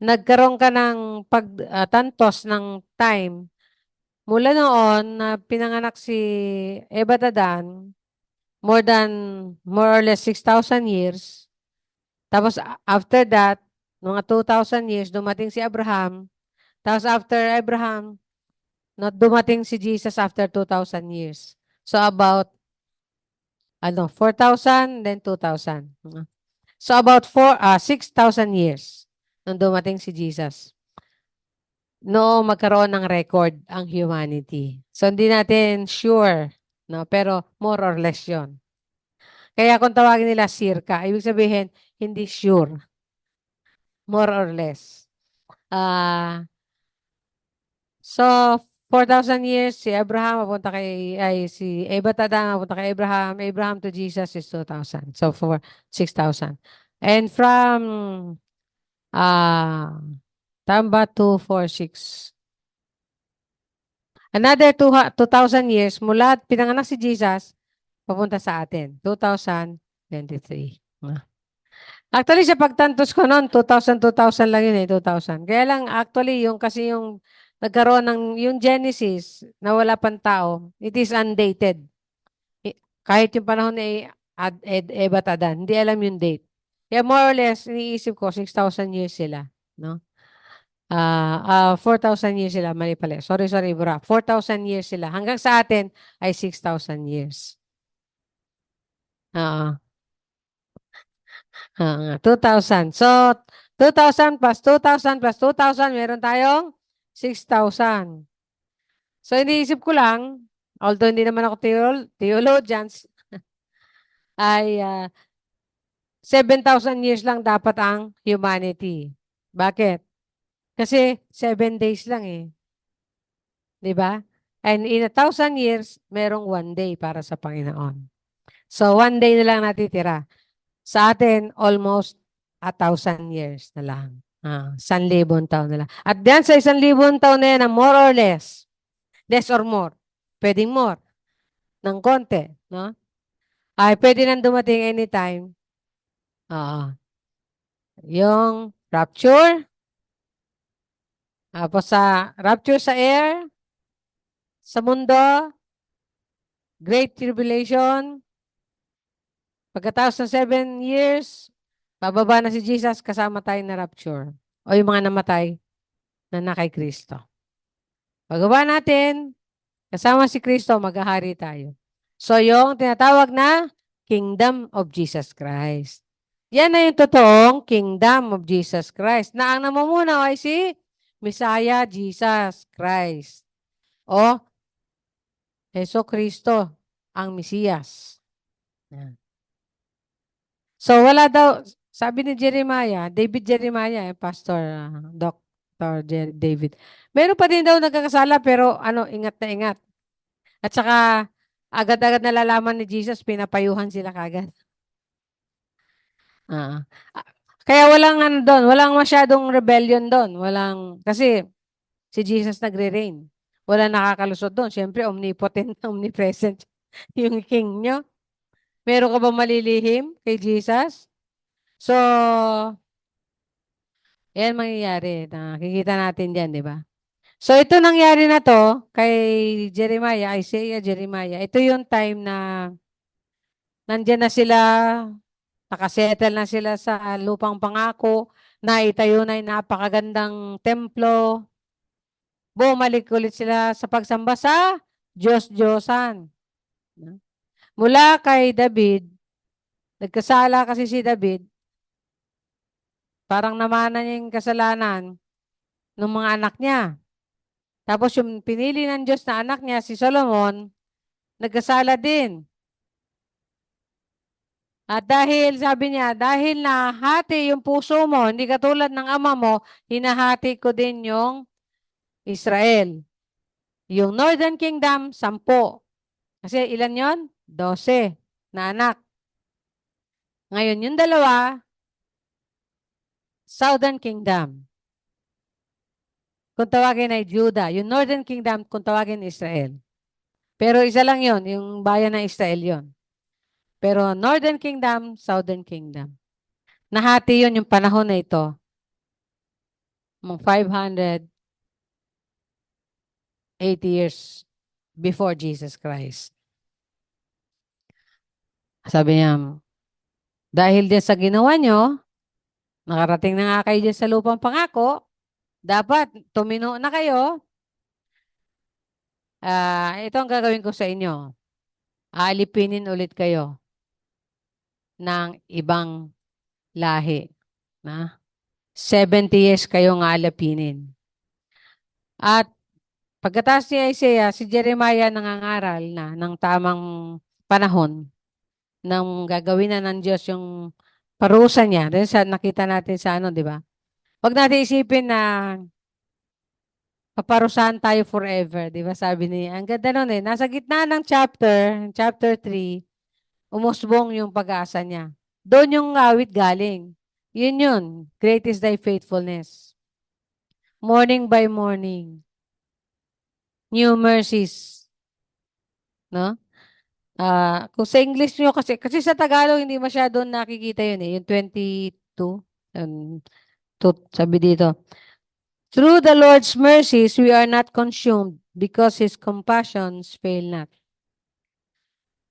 nagkaroon ka ng pagtantos ng time, mula noon na pinanganak si Eva Dadan, more or less 6,000 years. Tapos after that, mga 2,000 years, dumating si Abraham. Tapos after Abraham, dumating si Jesus after 2,000 years. So about 4,000, then 2,000. So about 6,000 years nung dumating si Jesus. No, magkaroon ng record ang humanity. So hindi natin sure, no, pero more or less 'yon. Kaya kung tawagin nila circa, ibig sabihin hindi sure. More or less. So 4,000 years si Abraham si Eva Tadang papunta kay Abraham to Jesus is 2,000. So for 6,000. And from Tamba 246. Another 2,000 years mula pinanganak si Jesus papunta sa atin. 2023. Actually, sa pagtantos ko noon, 2,000 lang yun 2,000. Kaya lang, actually, kasi yung nagkaroon ng, yung Genesis, na wala pang tao, it is undated. Kahit yung panahon ni Eva Tadan, hindi alam yung date. Kaya more or less, iniisip ko, 6,000 years sila. No? 4,000 years sila, mali pala. Sorry, bro. 4,000 years sila. Hanggang sa atin ay 6,000 years. 2,000. So, 2,000 plus 2,000 plus 2,000, meron tayong 6,000. So, iniisip ko lang, although hindi naman ako theologians, ay 7,000 years lang dapat ang humanity. Bakit? Kasi 7 days lang eh. Di ba? And in 1,000 years, merong 1 day para sa Panginoon. So, 1 day na lang natitira. Sa atin, almost 1,000 years na lang. 1,000 taon na lang. At diyan sa 1,000 taon na yan, more or less or more, pwedeng more, ng konti, no? Ay, pwede nang dumating anytime. Yung rapture, tapos sa rapture sa air, sa mundo, Great Tribulation, pagkatapos ng 7 years, bababa na si Jesus, kasama tayo na rapture. O yung mga namatay na kay Kristo. Pagaba natin, kasama si Kristo, maghahari tayo. So yung tinatawag na Kingdom of Jesus Christ. Yan na yung totoong Kingdom of Jesus Christ na ang namumuno ay si Messiah Jesus Christ. O Heso Kristo, ang Mesiyas. Yan. So wala daw, sabi ni David Jeremiah, Pastor Dr. David, meron pa din daw nagkakasala pero ingat na ingat. At saka agad-agad nalalaman ni Jesus, pinapayuhan sila kagad. Kaya walang masyadong rebellion doon. Kasi si Jesus nagre-reign. Wala nakakalusot doon. Siyempre, omnipotent, omnipresent yung king nyo. Meron ka ba malilihim kay Jesus? So, yan mangyayari. Nakikita natin dyan, di ba? So, ito nangyari na to kay Isaiah, Jeremiah. Ito yung time na nandyan na sila, nakasettle na sila sa lupang pangako, na itayo na yung napakagandang templo. Bumalik ulit sila sa pagsamba sa Diyos-Diyosan. Mula kay David, nagkasala kasi si David, parang namana niya yung kasalanan ng mga anak niya. Tapos yung pinili ng Diyos na anak niya, si Solomon, nagkasala din. At dahil, sabi niya, dahil nahati yung puso mo, hindi katulad ng ama mo, hinahati ko din yung Israel. Yung Northern Kingdom, 10. Kasi ilan yon? 12 na anak. Ngayon, yung dalawa, Southern Kingdom. Kung tawagin ay Judah. Yung Northern Kingdom, kung tawagin Israel. Pero isa lang yon, yung bayan ng Israel yon. Pero Northern Kingdom, Southern Kingdom. Nahati yon yung panahon na ito. Mga 580 years before Jesus Christ. Sabi niya, dahil din sa ginawa nyo, nakarating na nga kayo dyan sa lupang pangako, dapat tumino na kayo. Ito ang gagawin ko sa inyo. Aalipinin ulit kayo ng ibang lahi. Na? 70 years kayong aalipinin. At pagkatapos ni Isaiah, si Jeremiah nangangaral na ng tamang panahon nang gagawin na ng Diyos yung parusa niya. Dahil sa nakita natin sa di ba? Huwag natin isipin na paparusahan tayo forever, di ba? Sabi niya, ang ganda nun nasa gitna ng chapter 3, umusbong yung pag-asa niya. Doon yung awit galing. Yun. Great is thy faithfulness. Morning by morning. New mercies. No? Kung sa English nyo kasi sa Tagalog hindi masyadong nakikita yun yung 22. Sabi dito, through the Lord's mercies, we are not consumed because His compassions fail not.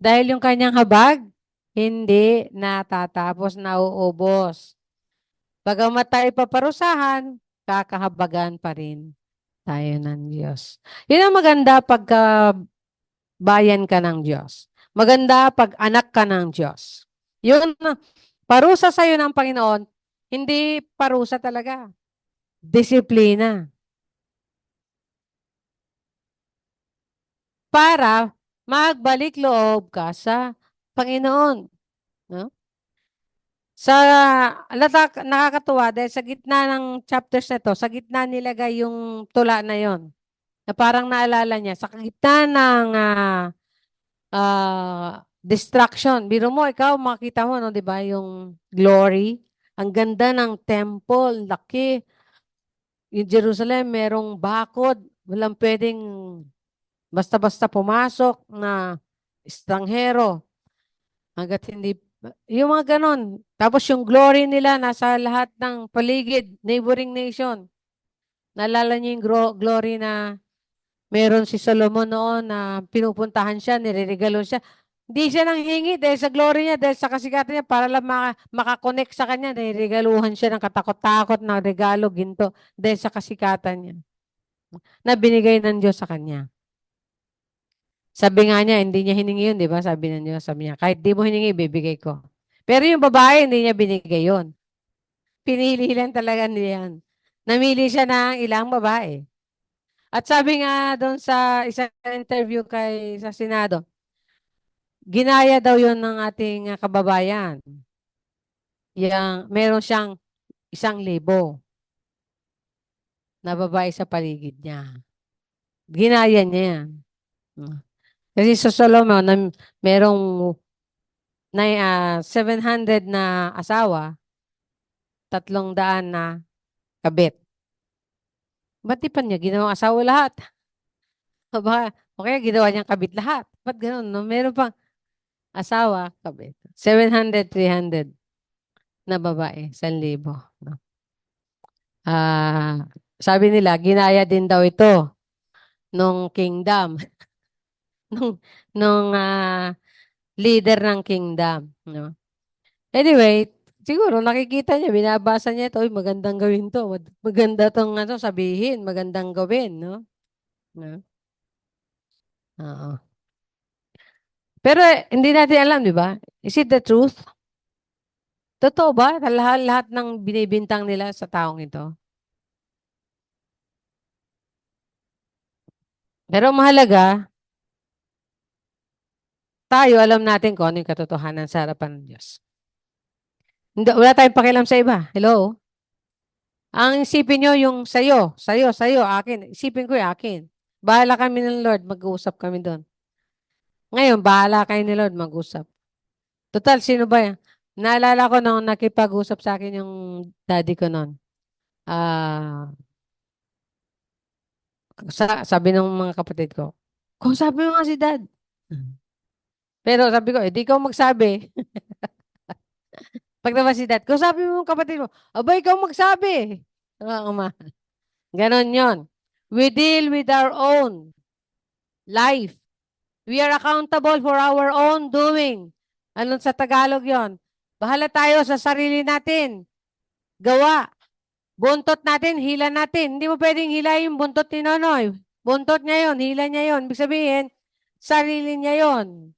Dahil yung kanyang habag, hindi natatapos, nauubos. Bagamat tayo paparusahan, kakahabagan pa rin tayo ng Diyos. Yun ang maganda pagka bayan ka ng Diyos. Maganda pag anak ka ng Diyos. Yun, parusa sa'yo ng Panginoon, hindi parusa talaga. Disiplina. Para magbalik loob ka sa Panginoon. No? Nakakatuwa dahil sa gitna ng chapters na to, sa gitna nilagay yung tula na yon. Na parang naalala niya, sa gitna ng distraction. Biro mo, ikaw, makita mo, no, di ba, yung glory. Ang ganda ng temple, laki. Yung Jerusalem, merong bakod. Walang pwedeng basta-basta pumasok na estranghero. Hanggat hindi, yung mga ganon. Tapos yung glory nila nasa lahat ng paligid, neighboring nation. Naalala niyo yung glory na meron si Solomon noon na pinupuntahan siya, nireregalo siya. Hindi siya nang hingi dahil sa glory niya, dahil sa kasikatan niya, para lang makakonect sa kanya, niregaluhan siya ng katakot-takot na regalo, ginto, dahil sa kasikatan niya. Na binigay ng Diyos sa kanya. Sabi nga niya, hindi niya hiningi yun, di ba? Sabi ng Diyos, sabi niya, kahit di mo hiningi, bibigay ko. Pero yung babae, hindi niya binigay yun. Pinili lang talaga niya yan. Namili siya ng ilang babae. At sabi nga doon sa isang interview sa Senado, ginaya daw yun ng ating kababayan. Meron siyang 1,000 na babae sa paligid niya. Ginaya niya yan. Kasi sa Solomon, merong 700 na asawa, 300 na kabit. Ba't di pa niya ginawang asawa lahat? Okay, ginawa niyang kabit lahat. Ba't ganun? No? Meron pang asawa, kabit. 700, 300 na babae, 1,000. No? Sabi nila, ginaya din daw ito nung kingdom. nung leader ng kingdom. No? Anyway, siguro nakikita niya, binabasa niya ito, magandang gawin to. Maganda tong sabihin, magandang gawin. No? No? Oo. Pero hindi natin alam, di ba? Is it the truth? Totoo ba? Lahat ng binibintang nila sa taong ito? Pero mahalaga, tayo alam natin kung ano yung katotohanan sa harapan ng Diyos. Hindi, wala tayong pakialam sa iba. Hello? Ang isipin nyo yung sa'yo, akin. Isipin ko yung akin. Bahala kami ng Lord, mag-uusap kami doon. Ngayon, bahala kayo ni Lord, mag-usap. Total, sino ba yan? Naalala ko nung nakipag-usap sa akin yung daddy ko noon. Sabi ng mga kapatid ko, kung sabi mo nga si dad. Pero sabi ko, di ikaw magsabi. Pag naman si dad, kung sabi mo kapatid mo, aba, ikaw magsabi. Ganon yon. We deal with our own life. We are accountable for our own doing. Anong sa Tagalog yon? Bahala tayo sa sarili natin. Gawa. Buntot natin, hila natin. Hindi mo pwedeng hilayin yung buntot ni Nonoy. Buntot niya yon, hila niya yon. Ibig sabihin, sarili niya yon.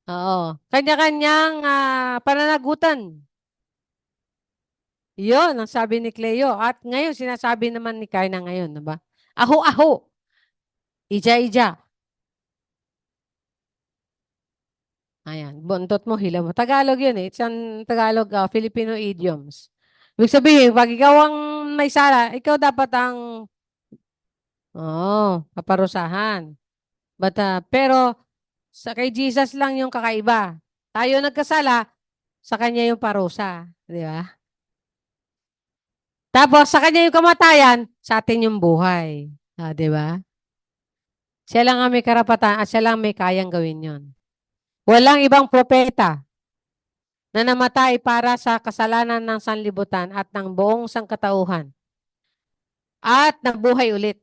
Oo. Kanya-kanyang pananagutan. Yon ang sabi ni Cleo. At ngayon, sinasabi naman ni Kaina ngayon, diba? Aho-aho. Ija-ija. Ayan. Buntot mo, hila mo. Tagalog yun eh. It's an Tagalog, Filipino idioms. Ibig sabihin, pag ikaw ang may sala, ikaw dapat ang kaparusahan. But, pero, kay Jesus lang yung kakaiba. Tayo nagkasala, sa kanya yung parusa. Di ba? Tapos, sa kanya yung kamatayan, sa atin yung buhay. Di ba? Siya lang ang may karapatan at siya lang may kayang gawin yon. Walang ibang propeta na namatay para sa kasalanan ng sanlibutan at ng buong sangkatauhan at nabuhay ulit.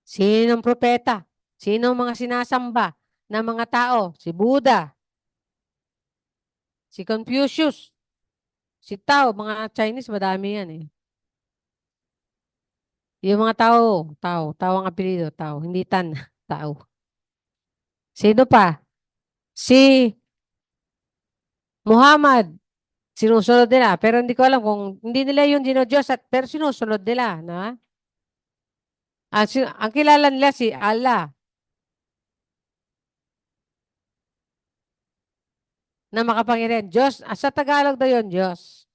Sinong propeta? Sinong mga sinasamba ng mga tao? Si Buddha, si Confucius, si Tao, mga Chinese, madami yan eh. Yung mga Tao ang apelido, Tao, hindi Tan, Tao. Sino pa? Si Muhammad, sinusunod nila. Pero hindi ko alam kung hindi nila yung Diyos pero sinusunod nila. Na? Ang kilala nila si Allah. Na makapangyarihan. Diyos. Sa Tagalog daw yun, Diyos.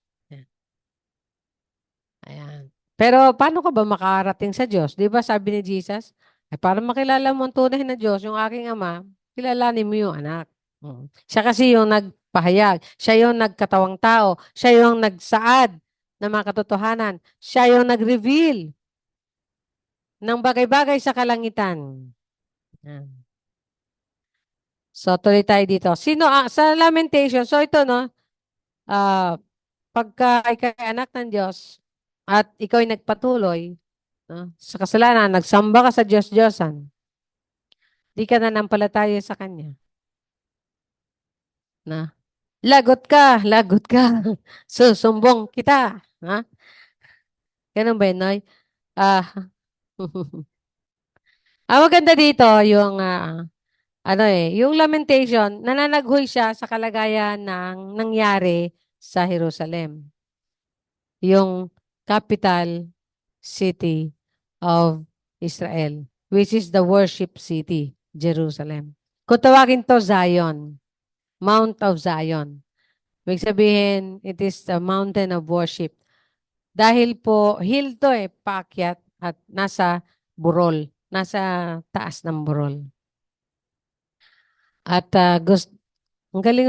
Ayan. Pero paano ka ba makarating sa Diyos? Di ba sabi ni Jesus? Ay, para makilala mo ang tunay na Diyos, yung aking Ama, kilalanin mo yung anak. Siya kasi yung nagpahayag. Siya yung nagkatawang tao. Siya yung nagsaad ng mga katotohanan. Siya yung nag-reveal ng bagay-bagay sa kalangitan. Yan. So, tuloy tayo dito. Sa Lamentation, so ito, no, pagka ikay anak ng Diyos at ikaw ay nagpatuloy sa kasalanan, nagsamba ka sa Diyos-Diyosan, di ka nanampalataya sa Kanya. Na, lagot ka. Susumbong kita. Ha? Ganun ba yun, Noy? Ang maganda dito, yung yung lamentation, nananaghoy siya sa kalagayan ng nangyari sa Jerusalem. Yung capital city of Israel, which is the worship city, Jerusalem. Kung tawagin to Zion, Mount of Zion. Ibig sabihin, it is the mountain of worship. Dahil po, hill to paakyat at nasa burol, nasa taas ng burol. At ang galing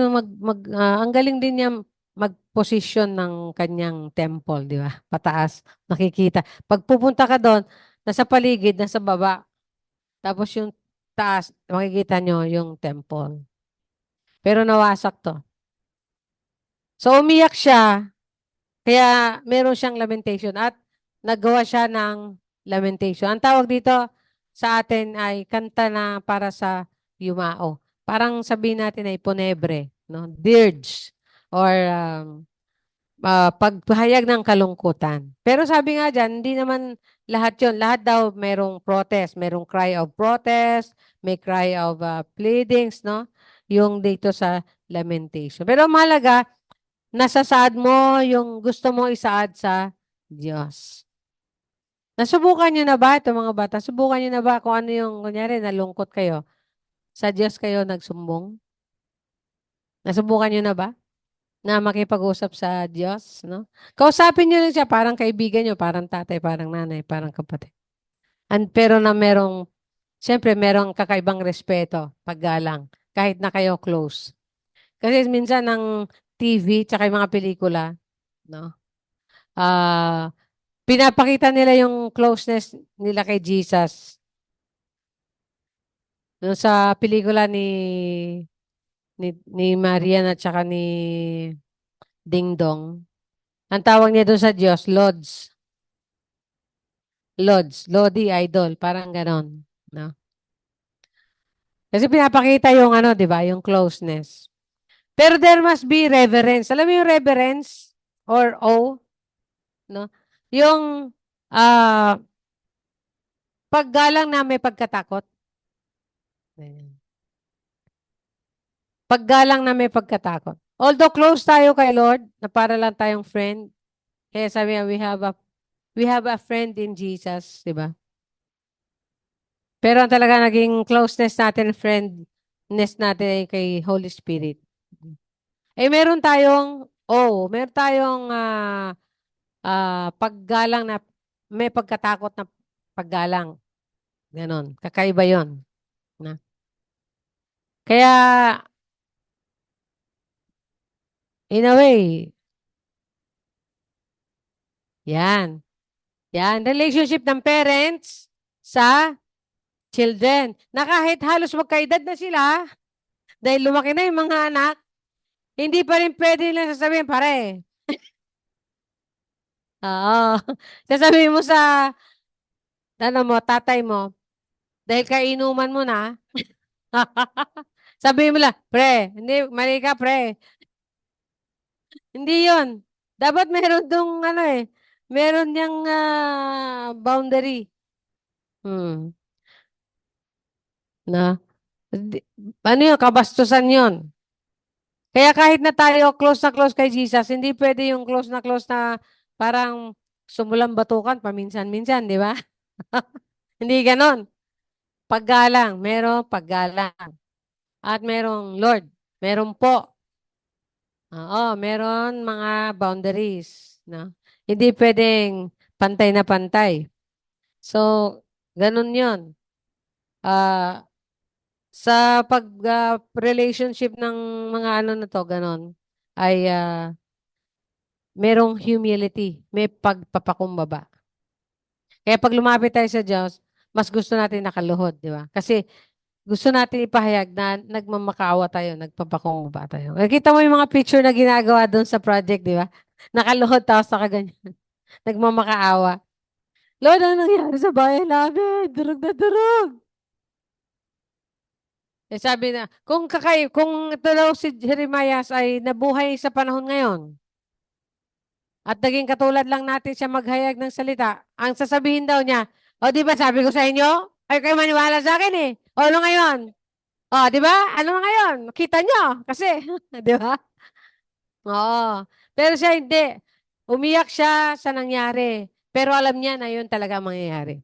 ang galing din niya mag-position ng kanyang temple, di ba? Pataas, nakikita. Pag pupunta ka doon, nasa paligid, nasa baba. Tapos yung taas, makikita nyo yung temple. Pero nawasak to. So umiyak siya, kaya meron siyang lamentation at naggawa siya ng lamentation. Ang tawag dito sa atin ay kanta na para sa yumao. Parang sabihin natin ay ponebre, no? Dirge or pagpahayag ng kalungkutan. Pero sabi nga dyan, hindi naman lahat yon. Lahat daw merong protest, merong cry of protest, may cry of pleadings, no? Yung dito sa lamentation. Pero mahalaga, nasasaad mo yung gusto mo isaad sa Diyos. Nasubukan nyo na ba ito mga bata? Subukan nyo na ba kung ano yung, kunyari, nalungkot kayo? Sa Diyos kayo nagsumbong? Nasubukan niyo na ba? Na makipag-usap sa Diyos, no? Kausapin niyo lang siya parang kaibigan niyo, parang tatay, parang nanay, parang kapatid. Pero na siyempre merong kakaibang respeto, paggalang, kahit na kayo close. Kasi minsan ng TV, tsaka yung mga pelikula, no? Pinapakita nila yung closeness nila kay Jesus. No, sa pelikula ni Marian at saka ni Ding Dong. Ang tawag niya doon sa Diyos, Lods. Lods, Lodi, idol, parang ganon. No? Kasi pinapakita yung ano, di ba, yung closeness. Pero there must be reverence. Alam mo yung reverence or awe, no? Yung paggalang na may pagkatakot. Ayan. Paggalang na may pagkatakot. Although close tayo kay Lord, na para lang tayong friend. Kaya sabi niya, we have a friend in Jesus, di ba? Pero ang talaga naging closeness natin, friendness natin ay kay Holy Spirit. Meron tayong paggalang na may pagkatakot na paggalang. Ganon. Kakaiba yon. Na. Kaya, in a way, yan. Yan. Relationship ng parents sa children. Na kahit halos magkaedad na sila, dahil lumaki na yung mga anak, hindi pa rin pwede nila sasabihin, pare. Oo. Sasabihin mo sa, tatay mo, dahil kainuman mo na, sabihin mo lang, pre, hindi, mali ka, pre. Hindi yon. Dapat meron dong, meron niyang boundary. Na, ano yun, kabastusan yon. Kaya kahit na tayo close na close kay Jesus, hindi pwede yung close na parang sumulang batukan paminsan-minsan, di ba? Hindi ganon. Paggalang, merong paggalang. At merong Lord, meron po. Oo, meron mga boundaries, no? Hindi pwedeng pantay na pantay. So, ganun 'yon. Sa relationship ng mga ano na to, ganun, ay merong humility, may pagpapakumbaba. Kaya pag lumapit tayo sa Diyos, mas gusto natin nakaluhod, di ba? Kasi gusto natin ipahayag na nagmamakaawa tayo, nagpapakumbaba tayo. Nakita mo yung mga picture na ginagawa doon sa project, di ba? Nakaluhod tapos nakaganyan. Nagmamakaawa. Lord, ano nangyari sa bayan namin? Durog na durog. Sabi na, kung ito daw si Jeremias ay nabuhay sa panahon ngayon, at naging katulad lang natin siya maghayag ng salita, ang sasabihin daw niya, o di ba sabi ko sa inyo, ay kayo maniwala sa akin eh. O ano ngayon? O di ba? Ano ngayon? Kita nyo. Kasi, di ba? Oo. Pero siya hindi. Umiyak siya sa nangyari. Pero alam niya na yun talaga ang mangyayari.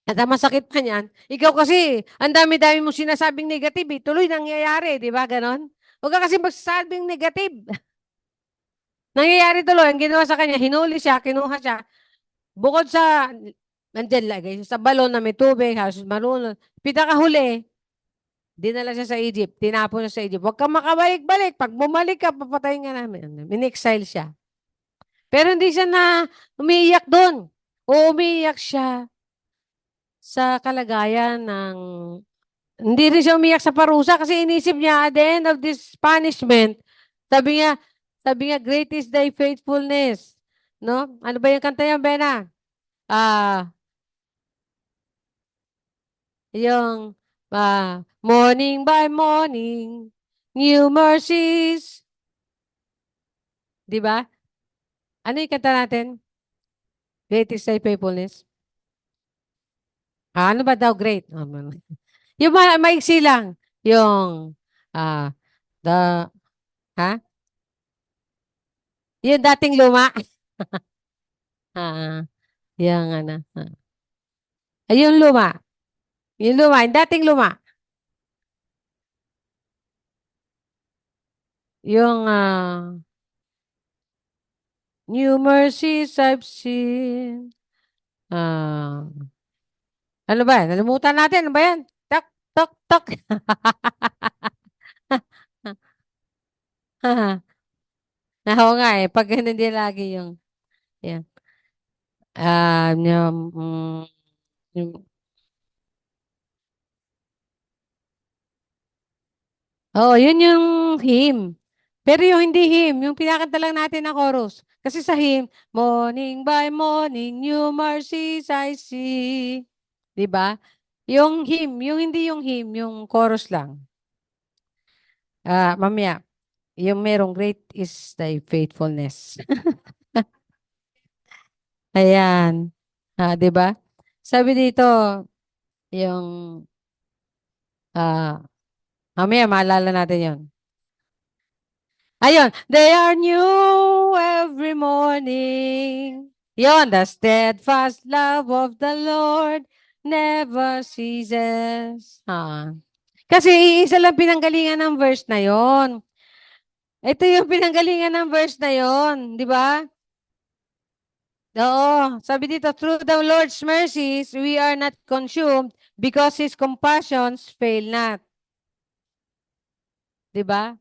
At ang masakit pa niyan, ikaw kasi, ang dami-dami mo sinasabing negative, tuloy nangyayari, di ba? Ganon? Huwag ka kasi magsasabing negative. Nangyayari tuloy, ang ginawa sa kanya, hinuli siya, kinuha siya. Bukod sa, nandyan lagay sa balon na may tubig, halos marunong. Pinakahuli, dinala siya sa Egypt, tinapon siya sa Egypt. Huwag ka makabalik-balik. Pag bumalik ka, papatayin ka namin. In-exile siya. Pero hindi siya na umiiyak doon. O umiiyak siya sa kalagayan ng hindi rin siya umiyak sa parusa kasi inisip niya at the end of this punishment, sabi niya, great is thy faithfulness. No? Ano ba yung kanta yan, Bena? Yung morning by morning, new mercies. Di ba? Ano yung kanta natin? Great is thy faithfulness. Ano ba daw great? Yung maiksi lang. Yung, the, ha? Yung dating luma. Yung ano. Yung luma. Yung luma, yung dating luma. yung new mercies I've seen. Ano ba? Nalimutan natin. Ano ba yan? Tak, tak, tak. Oo nga eh. Pag ganun din lagi yung, yan. Yung, yun yung hymn. Pero yung hindi hymn, yung pinakanta lang natin na chorus. Kasi sa hymn, morning by morning, new mercies I see. 'Di ba? Yung hymn, yung hindi yung hymn, yung chorus lang. Mamaya, yung merong great is thy faithfulness. Ayan. 'Di ba? Sabi dito, yung mamaya maalala natin 'yon. Ayun, they are new every morning. Yon, the steadfast love of the Lord never ceases. Kasi isa lang pinanggalingan ng verse na yon. Ito yung pinanggalingan ng verse na yon, di ba? Oo, sabi dito, through the Lord's mercies, we are not consumed because His compassions fail not. Di ba?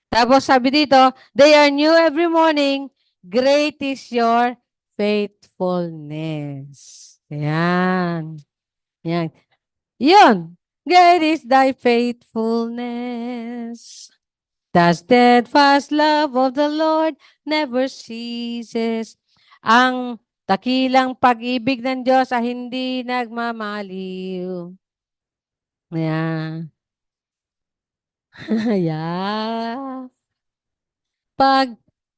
Tapos sabi dito, they are new every morning. Great is your faithfulness. Ayan. Ayan. Yun. Great is thy faithfulness. The steadfast love of the Lord never ceases. Ang dakilang pag-ibig ng Diyos ay hindi nagmamaliw. Ayan. Ayan.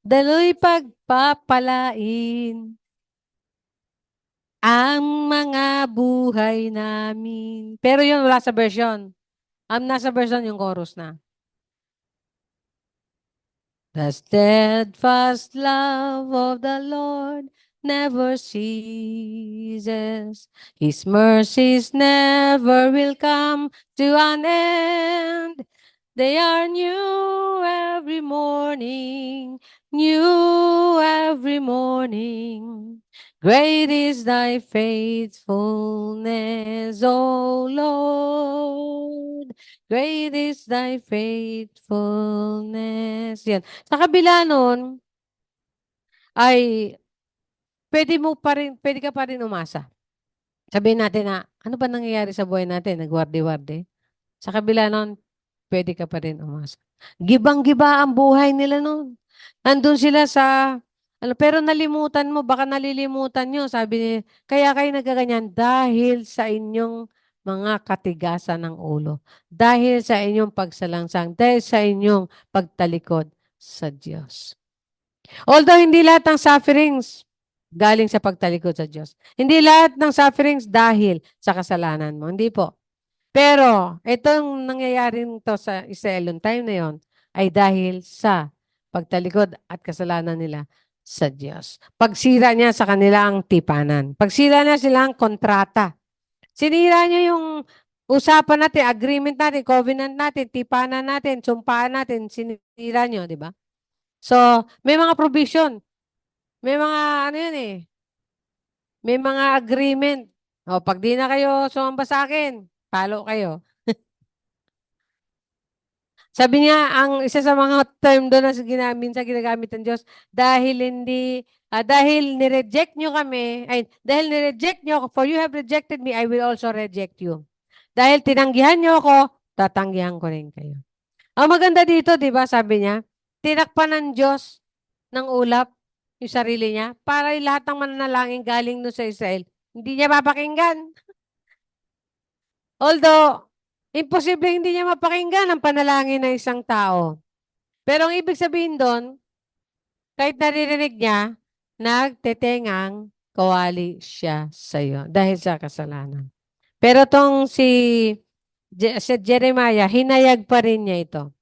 Daloy pagpapalain ang mga buhay namin. Pero yun wala sa version. Ang nasa version yung chorus na. The steadfast love of the Lord never ceases. His mercies never will come to an end. They are new every morning, new every morning. Great is thy faithfulness, O Lord. Great is thy faithfulness. Yan. Sa kabila nun, ay pwede ka pa rin umasa. Sabihin natin na, ano ba nangyayari sa buhay natin? Nagwarde-warde. Sa kabila nun, pwede ka pa rin umasa. Gibang-giba ang buhay nila noon. Nandun sila sa, pero nalimutan mo, baka nalilimutan nyo. Sabi niya, kaya kayo nagaganyan dahil sa inyong mga katigasan ng ulo. Dahil sa inyong pagsalangsang. Dahil sa inyong pagtalikod sa Diyos. Although hindi lahat ng sufferings galing sa pagtalikod sa Diyos. Hindi lahat ng sufferings dahil sa kasalanan mo. Hindi po. Pero, itong nangyayari to sa Israel noong time na yon ay dahil sa pagtalikod at kasalanan nila sa Diyos. Pagsira niya sa kanilang tipanan. Pagsira niya silang kontrata. Sinira niya yung usapan natin, agreement natin, covenant natin, tipanan natin, sumpaan natin, sinira niyo, di ba? So, may mga provision. May mga, may mga agreement. Pag di na kayo sumamba sa akin, palo kayo. Sabi niya, ang isa sa mga term doon na ginagamit ng Diyos, dahil ni-reject nyo kami, dahil ni-reject nyo ako, for you have rejected me, I will also reject you. Dahil tinanggihan nyo ako, tatanggihan ko rin kayo. Ang maganda dito, di ba, sabi niya, tinakpan ng Diyos ng ulap yung sarili niya para lahat ng mananalangin galing doon sa Israel, hindi niya mapakinggan. Although, imposible hindi niya mapakinggan ang panalangin ng isang tao. Pero ang ibig sabihin doon, kahit naririnig niya, nagtetengang kawali siya sa iyo dahil sa kasalanan. Pero tong si Jeremiah, hinayag pa rin niya ito.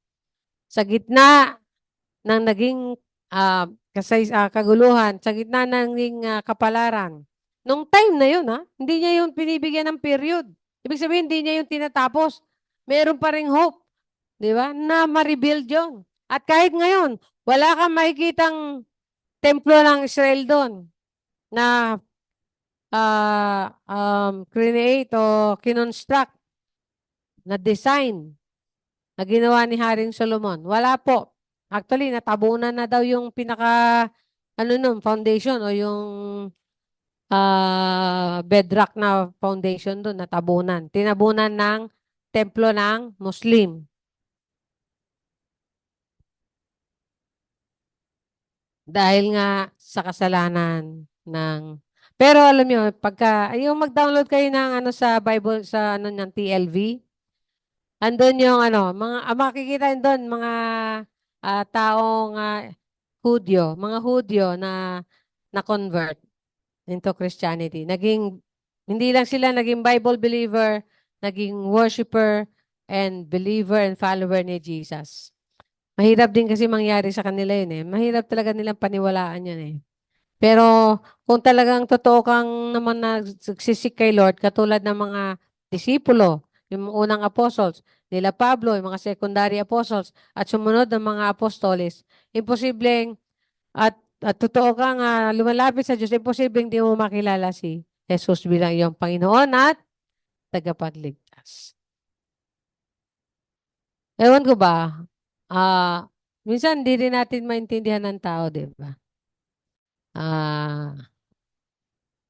Sa gitna ng naging kaguluhan, sa gitna ng naging kapalaran. Nung time na yun, hindi niya yun pinibigyan ng period. Ibig sabihin, hindi niya yung tinatapos. meron pa ring hope, di ba? Na ma-rebuild yun. At kahit ngayon, wala kang makikitang templo ng Israel doon na create o kinonstruct na design na ginawa ni Haring Solomon. Wala po. Actually, natabunan na daw yung foundation o yung bedrock na foundation doon, natabunan. Tinabunan ng templo ng Muslim. Dahil nga sa kasalanan ng... Pero alam niyo, pagka, yung mag-download kayo ng sa Bible, sa ng TLV, andun yung makikita yun doon, mga taong Hudyo, mga Hudyo na convert into Christianity. Hindi lang sila naging Bible believer, naging worshiper and believer and follower ni Jesus. Mahirap din kasi mangyari sa kanila yun eh. Mahirap talaga nilang paniwalaan yun eh. Pero kung talagang totoo kang naman nagsisik kay Lord, katulad ng mga disipulo, yung unang apostles, nila Pablo, yung mga secondary apostles, at sumunod ng mga apostoles, imposibleng at totoo kang lumalapit sa Diyos, imposibleng di mo makilala si Jesus bilang iyong Panginoon at tagapagligtas. Ewan ko ba, minsan hindi rin natin maintindihan ng tao, di ba?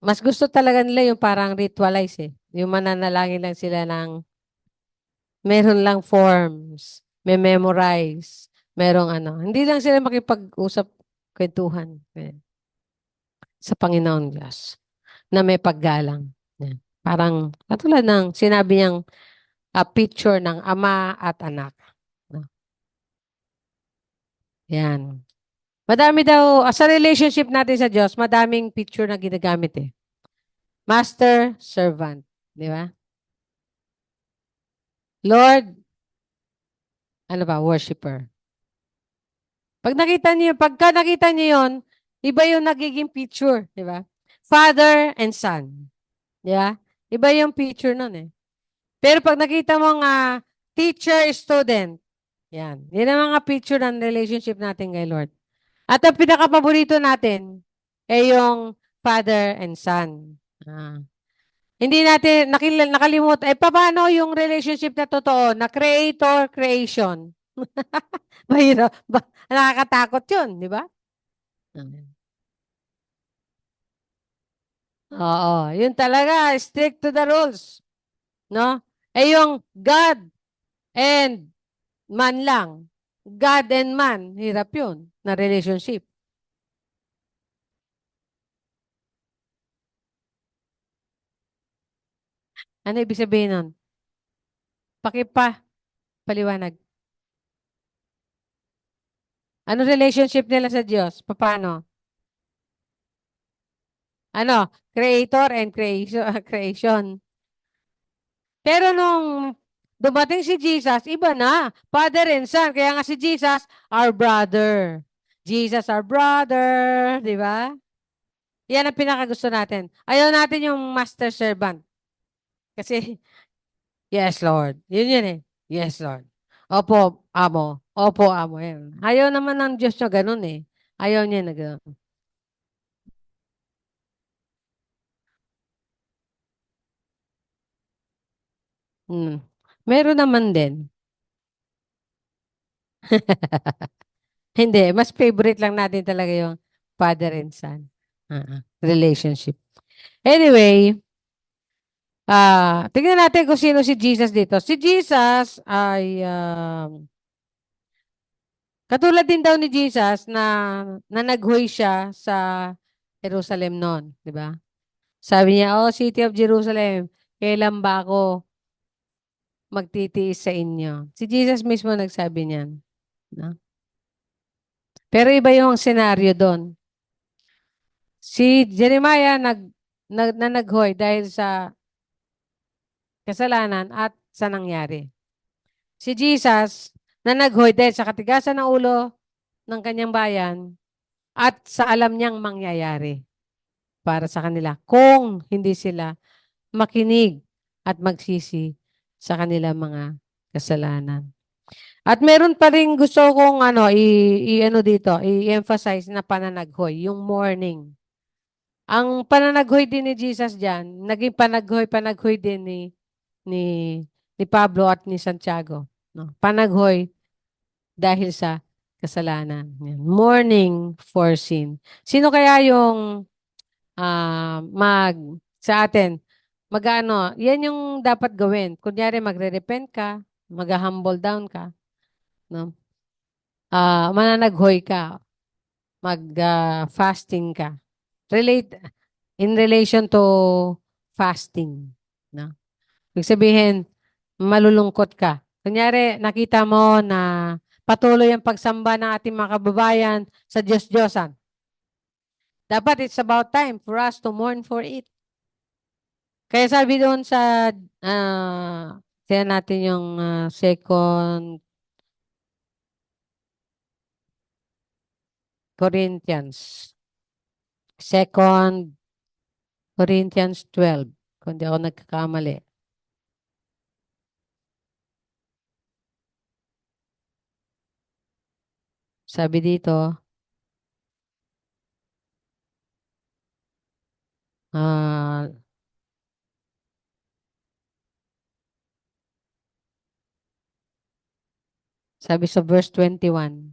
Mas gusto talaga nila yung parang ritualize eh. Yung mananalangin lang sila ng meron lang forms, may memorize, merong Hindi lang sila makipag-usap kwentuhan sa Panginoon Diyos na may paggalang. Yan. Parang katulad ng sinabi niyang picture ng ama at anak. No? Yan. Madami daw, sa relationship natin sa Diyos, madaming picture na ginagamit eh. Master, servant. Di ba? Lord, worshiper. Pagka nakita niyo yun, iba yung nagiging picture. Di ba? Father and son. Di ba? Iba yung picture nun eh. Pero pag nakita mo nga teacher, student, yan. Yan ang mga picture ng relationship natin kay Lord. At ang pinaka-paborito natin ay yung father and son. Hindi natin nakalimutan. Paano yung relationship na totoo? Na creator, creation. Mahirap. Nakakatakot yun, di ba? Oo. Yun talaga. Stick to the rules. No? Yung God and man lang. God and man. Hirap yun na relationship. Ano ibig sabihin nun? Paliwanag. Ano relationship nila sa Diyos? Paano? Creator and creation. Pero nung dumating si Jesus, iba na. Father and Son. Kaya nga si Jesus, our brother. Jesus, our brother. Di ba? Yan ang pinakagusto natin. Ayaw natin yung master servant. Kasi, yes, Lord. Yun eh. Yes, Lord. Opo, amo. Opo, amo. Yan. Ayaw naman ng Diyos na ganun eh. Ayaw niya na ganun. Meron naman din. Hindi, mas favorite lang natin talaga yung father and son relationship. Anyway, tingnan natin kung sino si Jesus dito. Si Jesus ay katulad din daw ni Jesus na naghoy siya sa Jerusalem noon, di ba? Sabi niya, "Oh, City of Jerusalem, kailan ba ako magtitiis sa inyo?" Si Jesus mismo nagsabi niyan. No? Pero iba yung senaryo doon. Si Jeremiah naghoy dahil sa kasalanan at sa nangyari. Si Jesus na naghoy dahil sa katigasan ng ulo ng kanyang bayan at sa alam niyang mangyayari para sa kanila kung hindi sila makinig at magsisi sa kanilang mga kasalanan. At meron pa rin gusto kong ano dito, i-emphasize na pananaghoy, yung mourning. Ang pananaghoy din ni Jesus diyan, naging panaghoy din ni ni Pablo at ni Santiago, no? Panaghoy dahil sa kasalanan. Yan. Mourning for sin. Sino kaya yung sa atin mag-ano, yan yung dapat gawin. Kunyari magre-repent ka, mag-humble down ka, no? Mananaghoy ka, mag-fasting ka. In relation to fasting, no? Ibig sabihin, malulungkot ka. Kunyari, nakita mo na patuloy ang pagsamba ng ating mga kababayan sa Diyos-Diyosan. Dapat it's about time for us to mourn for it. Kaya sabi doon sa, kaya natin yung second Corinthians. Second Corinthians 12. Kung di ako nagkakamali. Sabi dito, sabi sa verse 21.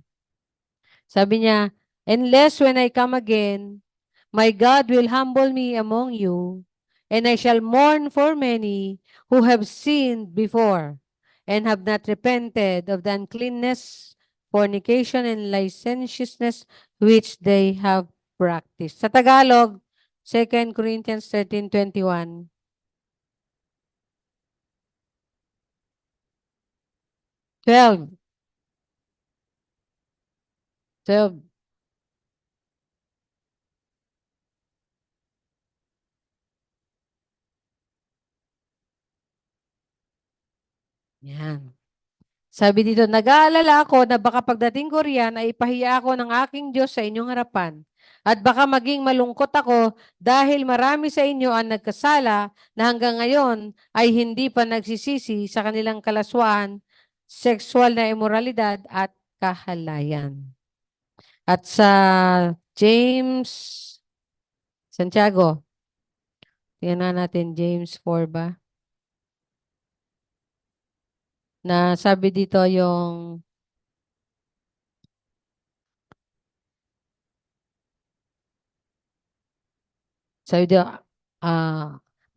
Sabi niya, unless when I come again, my God will humble me among you, and I shall mourn for many who have sinned before and have not repented of the uncleanness, fornication, and licentiousness which they have practiced. Sa Tagalog, 2 Corinthians 13:21. 12. Yan. Sabi dito, nag-aalala ako na baka pagdating ko riyan ay ipahiya ako ng aking Diyos sa inyong harapan. At baka maging malungkot ako dahil marami sa inyo ang nagkasala na hanggang ngayon ay hindi pa nagsisisi sa kanilang kalaswaan, sexual na immoralidad at kahalayan. At sa James, Santiago, tingnan natin James 4 ba? Na sabi dito yung sabi dito,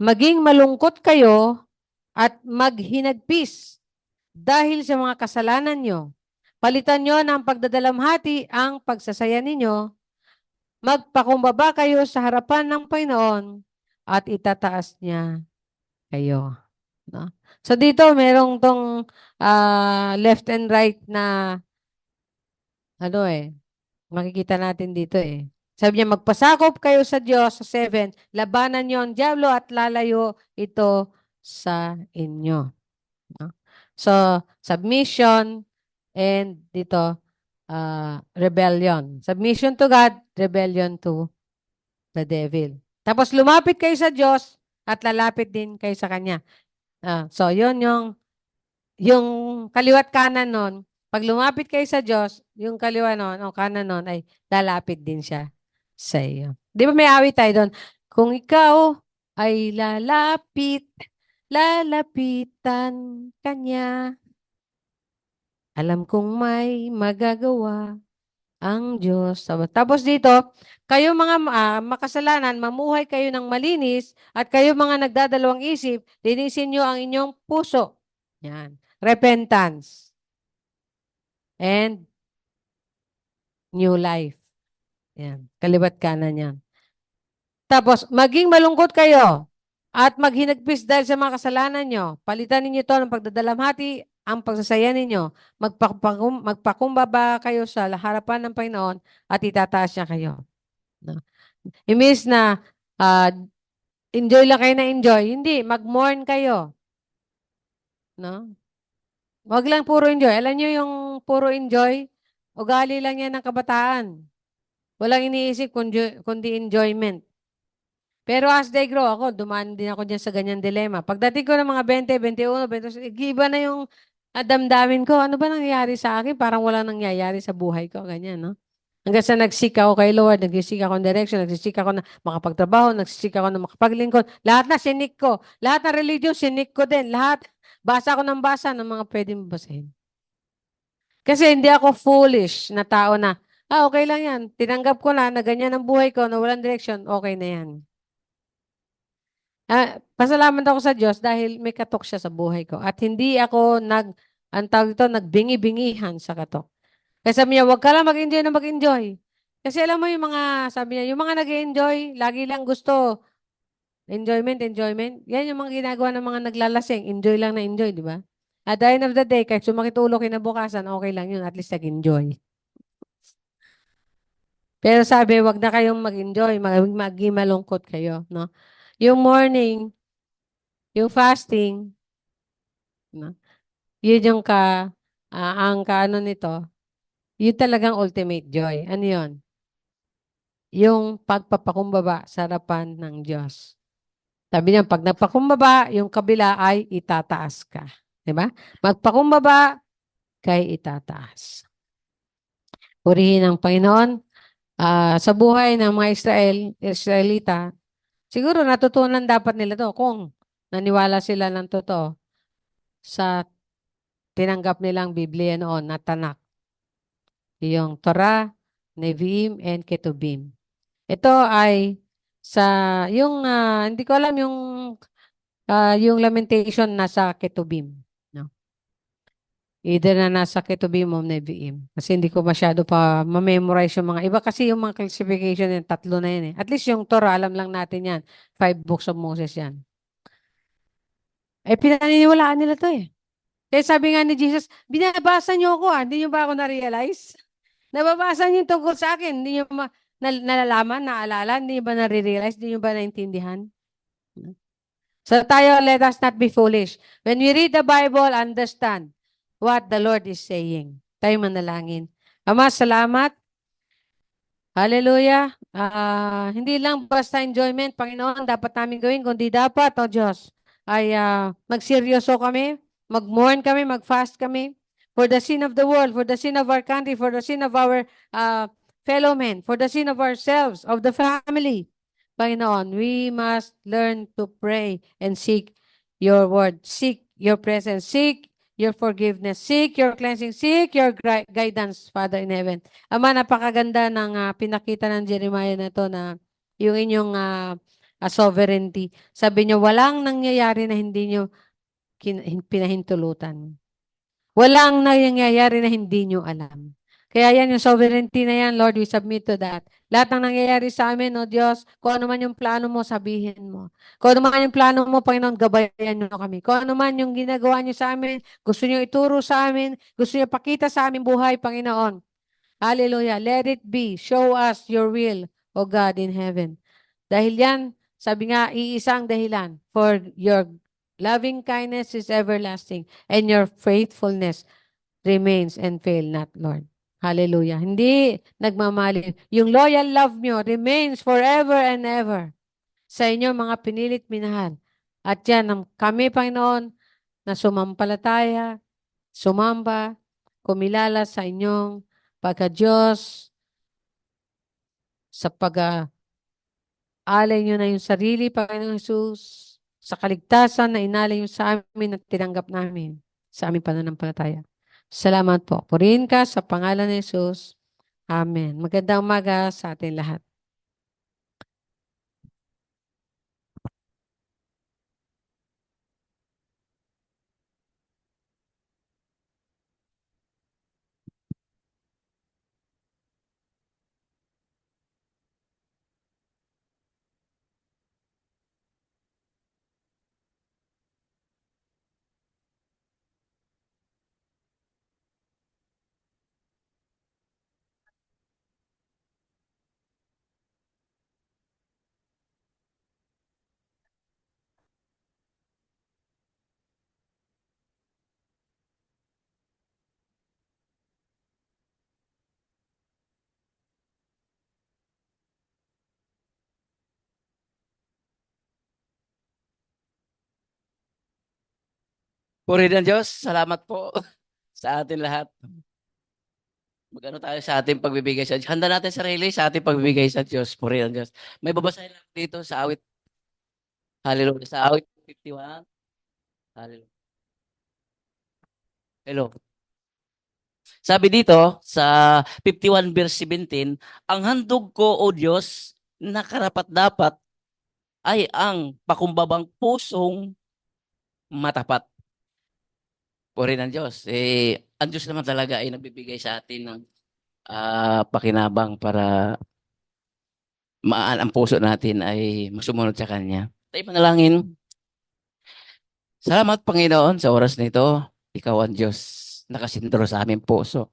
maging malungkot kayo at maghinagpis dahil sa mga kasalanan nyo. Palitan nyo ng pagdadalamhati ang pagsasaya ninyo. Magpakumbaba kayo sa harapan ng Panginoon at itataas niya kayo. No? So dito merong tong left and right na makikita natin dito eh. Sabi niya, magpasakop kayo sa Diyos sa 7, labanan niyo ang diablo at lalayo ito sa inyo. No? So, submission and dito, rebellion. Submission to God, rebellion to the devil. Tapos lumapit kayo sa Diyos at lalapit din kayo sa Kanya. So, yun yung kaliwat kanan nun. Pag lumapit kayo sa Diyos, yung kaliwa nun o kanan nun ay lalapit din siya sa iyo. Di ba may awit tayo doon? Kung ikaw ay lalapitan Kanya, alam kong may magagawa ang Diyos. Tapos dito, kayo mga makasalanan, mamuhay kayo ng malinis at kayo mga nagdadalawang isip, linisin nyo ang inyong puso. Yan. Repentance. And new life. Yan. Kaliwat kanan yan. Tapos, maging malungkot kayo at maghinagpis dahil sa mga kasalanan nyo. Palitan ninyo ito ng pagdadalamhati, ang pagsasaya ninyo. Magpakumbaba kayo sa harapan ng Panginoon at itataas niya kayo. No? Imbis na enjoy lang kayo na enjoy. Hindi, mag-mourn kayo. No? Wag lang puro enjoy. Alam nyo yung puro enjoy, ugali lang yan ng kabataan. Walang iniisip kundi enjoyment. Pero as they grow, ako, dumaan din ako dyan sa ganyan dilema. Pagdating ko ng mga 20, 21, 22, iba na yung At damdamin ko, ano ba nangyayari sa akin? Parang walang nangyayari sa buhay ko. Ganyan, no? Hanggang sa nagsik ako kay Lord, nagsisik ako ng direction, nagsisik ako na makapagtrabaho, nagsisik ako na makapaglingkod. Lahat na sinik ko. Lahat na religion, sinik ko din. Lahat. Basa ako ng basa ng mga pwede basahin. Kasi hindi ako foolish na tao na, okay lang yan. Tinanggap ko na ganyan ang buhay ko, na walang direction, okay na yan. Pasalamat ako sa Diyos dahil may katok siya sa buhay ko. At hindi ako ang tawag ito, nagbingi-bingihan sa katok. Kaya sabi niya, huwag ka lang mag-enjoy na mag-enjoy. Kasi alam mo yung mga, sabi niya, yung mga nag-enjoy, lagi lang gusto, enjoyment, enjoyment. Yan yung mga ginagawa ng mga naglalasing. Enjoy lang na enjoy, di ba? At the end of the day, kahit sumakit ulo kinabukasan, okay lang yun. At least nag-enjoy. Pero sabi, wag na kayong mag-enjoy, maging malungkot kayo, no? Yung morning, yung fasting, no? Yun yung ang kaano nito, yun talagang ultimate joy. Ano yun? Yung pagpapakumbaba sa harapan ng Diyos. Sabi niya, pag nagpakumbaba, yung kabila ay itataas ka. Diba? Magpakumbaba, kay itataas. Purihin ang Panginoon. Sa buhay ng mga Israelita, siguro natutunan dapat nila to kung naniwala sila ng totoo sa tinanggap nilang Biblia noon na Tanak. Yung Torah, Nevi'im, and Ketubim. Ito ay hindi ko alam yung lamentation nasa Ketubim. No? Either na nasa Ketubim o Nevi'im. Kasi hindi ko masyado pa ma-memorize yung mga iba. Kasi yung mga classification yung tatlo na yan eh. At least yung Torah, alam lang natin yan. 5 books of Moses yan. Pinaniniwalaan nila to eh. Kaya sabi nga ni Jesus, binabasa niyo ako hindi niyo ba ako na-realize? Nababasa niyo yung tungkol sa akin, hindi niyo nalalaman, naalala, hindi niyo ba na-realize, hindi niyo ba naintindihan? So tayo, let us not be foolish. When we read the Bible, understand what the Lord is saying. Tayo manalangin. Ama, salamat. Hallelujah. Hindi lang basta enjoyment, Panginoon, dapat namin gawin, kundi dapat, Diyos, ay magseryoso kami, mag-mourn kami, mag-fast kami for the sin of the world, for the sin of our country, for the sin of our fellow men, for the sin of ourselves, of the family. Panginoon, we must learn to pray and seek your word, seek your presence, seek your forgiveness, seek your cleansing, seek your guidance, Father in heaven. Ama, napakaganda ng pinakita ng Jeremiah na to na yung inyong sovereignty. Sabi niyo, walang nangyayari na hindi niyo pinahintulutan. Walang nangyayari na hindi niyo alam. Kaya yan, yung sovereignty na yan, Lord, we submit to that. Lahat ng nangyayari sa amin, Diyos, kung ano man yung plano mo, sabihin mo. Kung ano man yung plano mo, Panginoon, gabayan niyo kami. Kung ano man yung ginagawa niyo sa amin, gusto niyo ituro sa amin, gusto niyo pakita sa aming buhay, Panginoon. Hallelujah. Let it be. Show us your will, O God in heaven. Dahil yan, sabi nga, iisang dahilan, for your loving kindness is everlasting and your faithfulness remains and fail not, Lord. Hallelujah. Hindi nagmamali. Yung loyal love nyo remains forever and ever sa inyo mga pinilit minahal. At yan, kami, Panginoon, na sumampalataya, sumamba, kumilala sa inyong pagka-Diyos, sa pag-aalay nyo na yung sarili, Panginoon Jesus, sa kaligtasan na inalay nyo sa amin at tinanggap namin sa aming pananampalataya. Salamat po. Purihin ka sa pangalan ni Jesus. Amen. Magandang umaga sa atin lahat. Puri ng Diyos, salamat po sa atin lahat. Magano tayo sa ating pagbibigay sa Diyos. Handa natin sarili sa ating pagbibigay sa Diyos. Puri ng Diyos. May babasahin lang dito sa awit. Hallelujah. Sa awit 51. Hallelujah. Hello. Sabi dito sa 51 verse 17, ang handog ko, O Diyos, na karapat-dapat ay ang pakumbabang pusong matapat. Puri ng Diyos. Ang Diyos naman talaga ay nagbibigay sa atin ng pakinabang para maan ang puso natin ay masumunod sa Kanya. Tayo manalangin. Salamat, Panginoon, sa oras na ito. Ikaw ang Diyos nakasintro sa aming puso.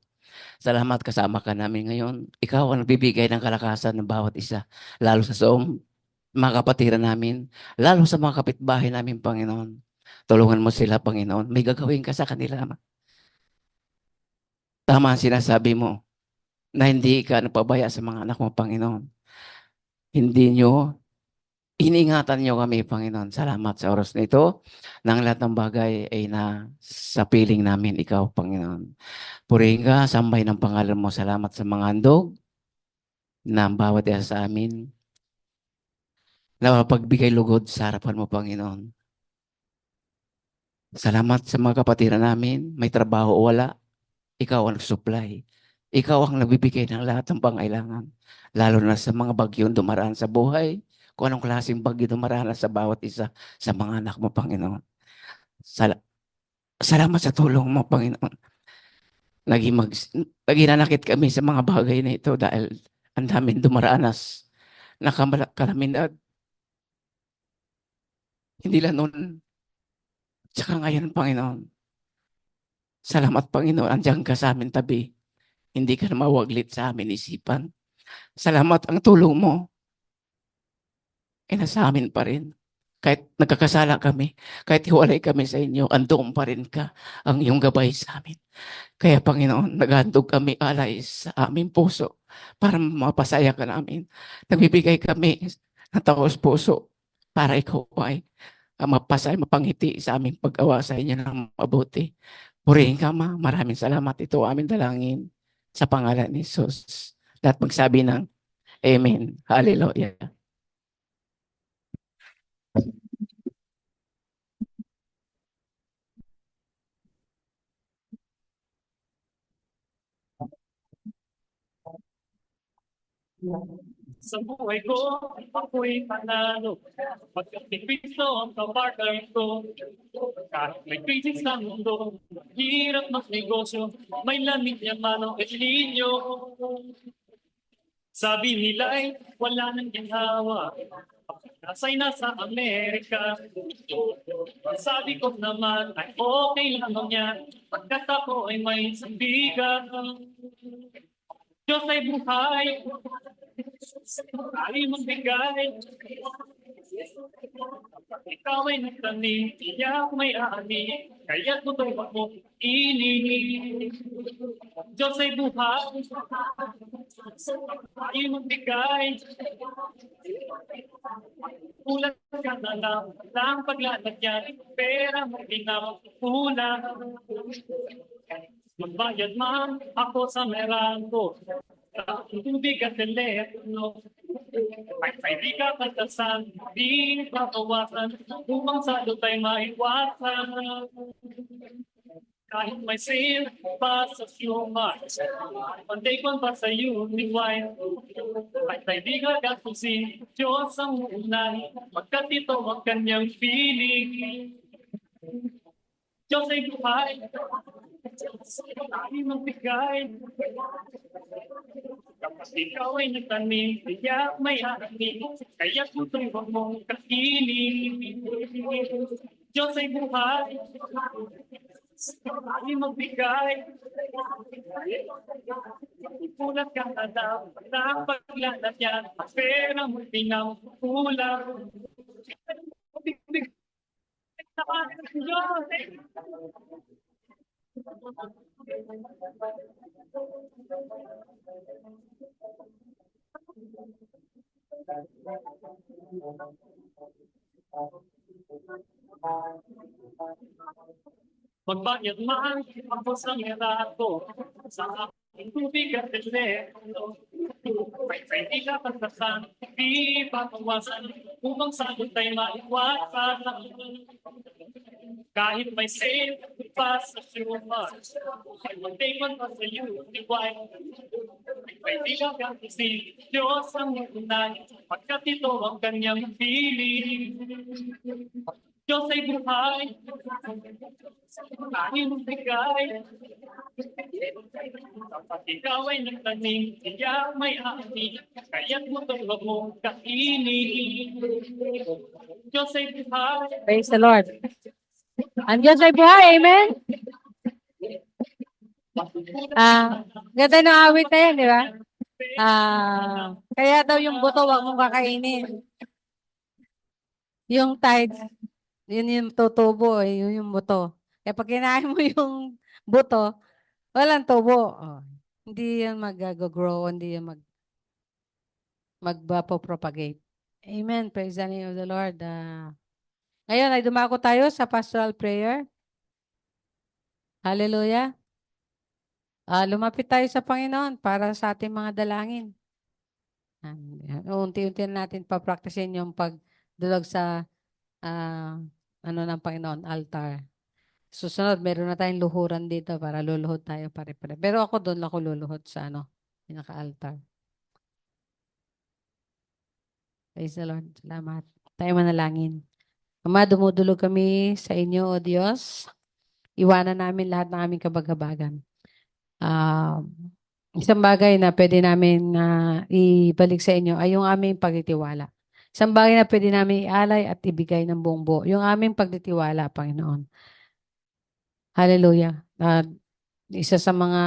Salamat kasama ka namin ngayon. Ikaw ang nagbibigay ng kalakasan ng bawat isa, lalo sa mga kapatiran namin, lalo sa mga kapitbahay namin, Panginoon. Tulungan mo sila, Panginoon. May gagawin ka sa kanila. Tama ang sinasabi mo na hindi ka napabaya sa mga anak mo, Panginoon. Hindi nyo, iniingatan nyo kami, Panginoon. Salamat sa oras na ito. Nang lahat ng bagay ay na sa piling namin, ikaw, Panginoon. Purihin ka, sambay ng pangalan mo. Salamat sa mga handog na ang bawat isa sa amin na pagbigay lugod sa harapan mo, Panginoon. Salamat sa mga kapatiran namin. May trabaho o wala. Ikaw ang nag-supply. Ikaw ang nagbibigay ng lahat ng pangailangan. Lalo na sa mga bagyong dumaraan sa buhay. Kung anong klaseng bagyo dumaraan sa bawat isa sa mga anak mo, Panginoon. Salamat sa tulong mo, Panginoon. Nanakit kami sa mga bagay na ito dahil ang daming dumaranas na kalamidad. Hindi lang noon. Tsaka ngayon, Panginoon. Salamat, Panginoon. Andiyan ka sa amin tabi. Hindi ka na mawaglit sa amin isipan. Salamat ang tulong mo. Nasa amin pa rin. Kahit nagkakasala kami, kahit hiwalay kami sa inyo, andoon pa rin ka ang iyong gabay sa amin. Kaya Panginoon, naghandog kami alay sa aming puso para mapasaya ka namin. Nagbibigay kami ng taos puso para ikaw ay mapasaya, mapangiti sa aming pag-awa sa inyo ng mabuti. Purihin ka, Ma. Maraming salamat. Ito aming dalangin sa pangalan ni Jesus. Lahat magsabi ng Amen. Hallelujah. Sa buhay ko, ako'y panalo. Pagkat may Kristo ang kapartner ko. Kahit may krisis sa mundo, hirap magnegosyo, may lamig niya manong El Nino. Sabi nila ay wala nang ginhawa. Nasa'y nasa Amerika. Sabi ko naman ay okay lang niya. Pagkat ako ay may sandigan. Diyos ay buhay. Ay magbigay. Ikaw ay nagtanim, tiyak may ani, kaya tutuwa mo ini. Diyos ay buhay. Ay magbigay. Ulan ka na lang paglalagyan, pera mo pinapula. Magbayad man ako sa Meralco, tubig at telepono. Ay di ka pagkasan, di papawasan, upang sa lutay maiwasan. Kahit may sale pa sa Q-Mart, panday ko pa sa Uniwine. Ay di ka gatusin, Diyos ang unan, pagkat ito ang kanyang piling. Diyos ay buhay, ay magbigay. Kapag ikaw ay nagtanim, tiyak may ani, kaya tutuwa mong kakiling. Diyos ay buhay, ay magbigay. Ipulat ka na daw, na paglalagyan, pera mo pinampulang. Magbayad man ako sa merado, sa aking tubig at telepono. May hindi ka pagkasan, di papawasan, upang sagot ay maiwasan. Kahit may sale pa sa syumar, ay mag-take pa sa iyo, di why? May hindi ka kasi, Diyos ang unan, pagkat ito ang kanyang piling. Diyos ay buhay, tanging bigay. Kapag ikaw ay nagtanim, tiyak may ani, kaya't mo tulog mo kainin. Diyos ay buhay. Praise the Lord. Ang Diyos ay buhay. Amen? Ganda ng awit na yan, di ba? Kaya daw yung buto, wag mong kakainin. Yung tithe, yun yung tutubo, yun yung buto. Kaya pag kinain mo yung buto, walang tubo. Oh, hindi yan mag-grow, hindi yan mag-propagate. Amen. Praise the name of the Lord. Ngayon ay dumako tayo sa pastoral prayer. Hallelujah. Lumapit tayo sa Panginoon para sa ating mga dalangin. Unti-unti natin papraktisin yung pagdulog sa ng Panginoon, altar. Susunod, meron na tayong luhuran dito para luluhod tayo pare-pare. Pero ako doon ako luluhod sa pinaka-altar. Praise the Lord. Salamat. Tayo manalangin. Ama, dumudulog kami sa inyo, O Diyos. Iwanan namin lahat ng aming kabagabagan. Isang bagay na pwede namin ibalik sa inyo ay yung aming pagtitiwala. Isang bagay na pwede namin ialay at ibigay ng buong buo. Yung aming pagtitiwala, Panginoon. Hallelujah. Isa sa mga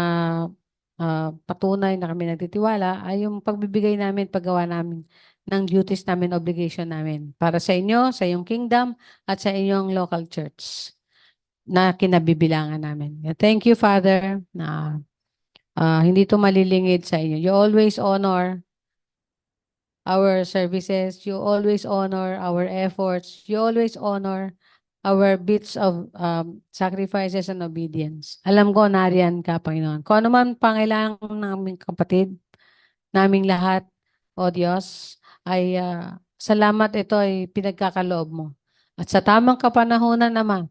patunay na kami nagtitiwala ay yung pagbibigay namin, paggawa namin ng duties namin, obligation namin para sa inyo, sa iyong kingdom, at sa inyong local church na kinabibilangan namin. Thank you, Father, na hindi ito malilingid sa inyo. You always honor our services. You always honor our efforts. You always honor our bits of sacrifices and obedience. Alam ko, nariyan ka, Panginoon. Kung ano man pangailangan ng aming kapatid, naming lahat, O Diyos, ay salamat ito ay pinagkakaloob mo. At sa tamang kapanahunan naman,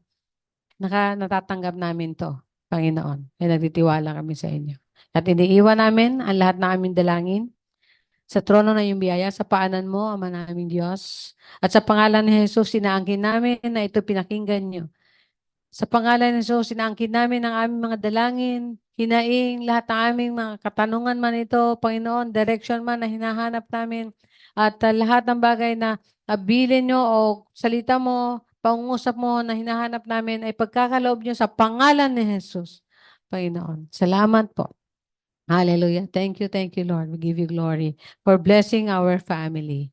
natatanggap namin to, Panginoon. Ay nagtitiwala kami sa inyo. At iniiwan namin ang lahat ng aming dalangin sa trono na yung biyaya, sa paanan mo, Ama naming Diyos. At sa pangalan ni Jesus, sinaangkin namin na ito pinakinggan nyo. Sa pangalan ni Jesus, sinaangkin namin ang aming mga dalangin, hinaing, lahat ng aming mga katanungan man ito, Panginoon, direction man na hinahanap namin, at lahat ng bagay na abilin nyo o salita mo, pangungusap mo na hinahanap namin ay pagkakaloob nyo sa pangalan ni Jesus. Panginoon, salamat po. Hallelujah. Thank you, Lord. We give you glory for blessing our family.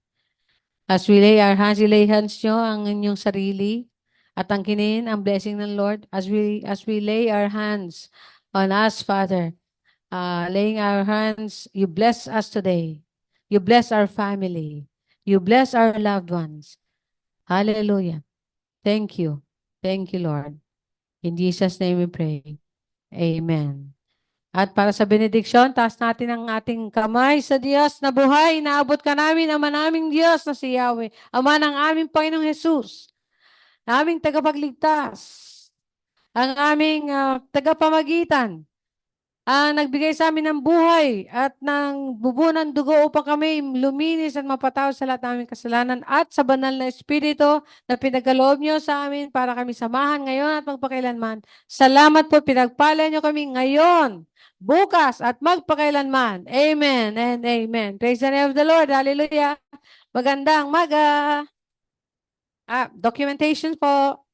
As we lay our hands, ilay hands nyo ang inyong sarili at angkinin ang blessing ng Lord as we lay our hands on us, Father. Laying our hands, you bless us today. You bless our family. You bless our loved ones. Hallelujah. Thank you. Thank you, Lord. In Jesus' name we pray. Amen. At para sa benediksyon, taas natin ang ating kamay sa Diyos na buhay. Inaabot ka namin, Ama naming Diyos na si Yahweh. Ama ng aming Panginoong Jesus. Aming tagapagligtas. Ang aming tagapamagitan. Ang nagbigay sa amin ng buhay at ng bubuo ng dugo upang kami luminis at mapatawad sa lahat ng aming kasalanan at sa banal na Espiritu na pinagkaloob niyo sa amin para kami samahan ngayon at magpakailanman. Salamat po, pinagpala niyo kami ngayon, bukas at magpakailanman. Amen and amen. Praise the name of the Lord. Hallelujah. Magandang documentation po.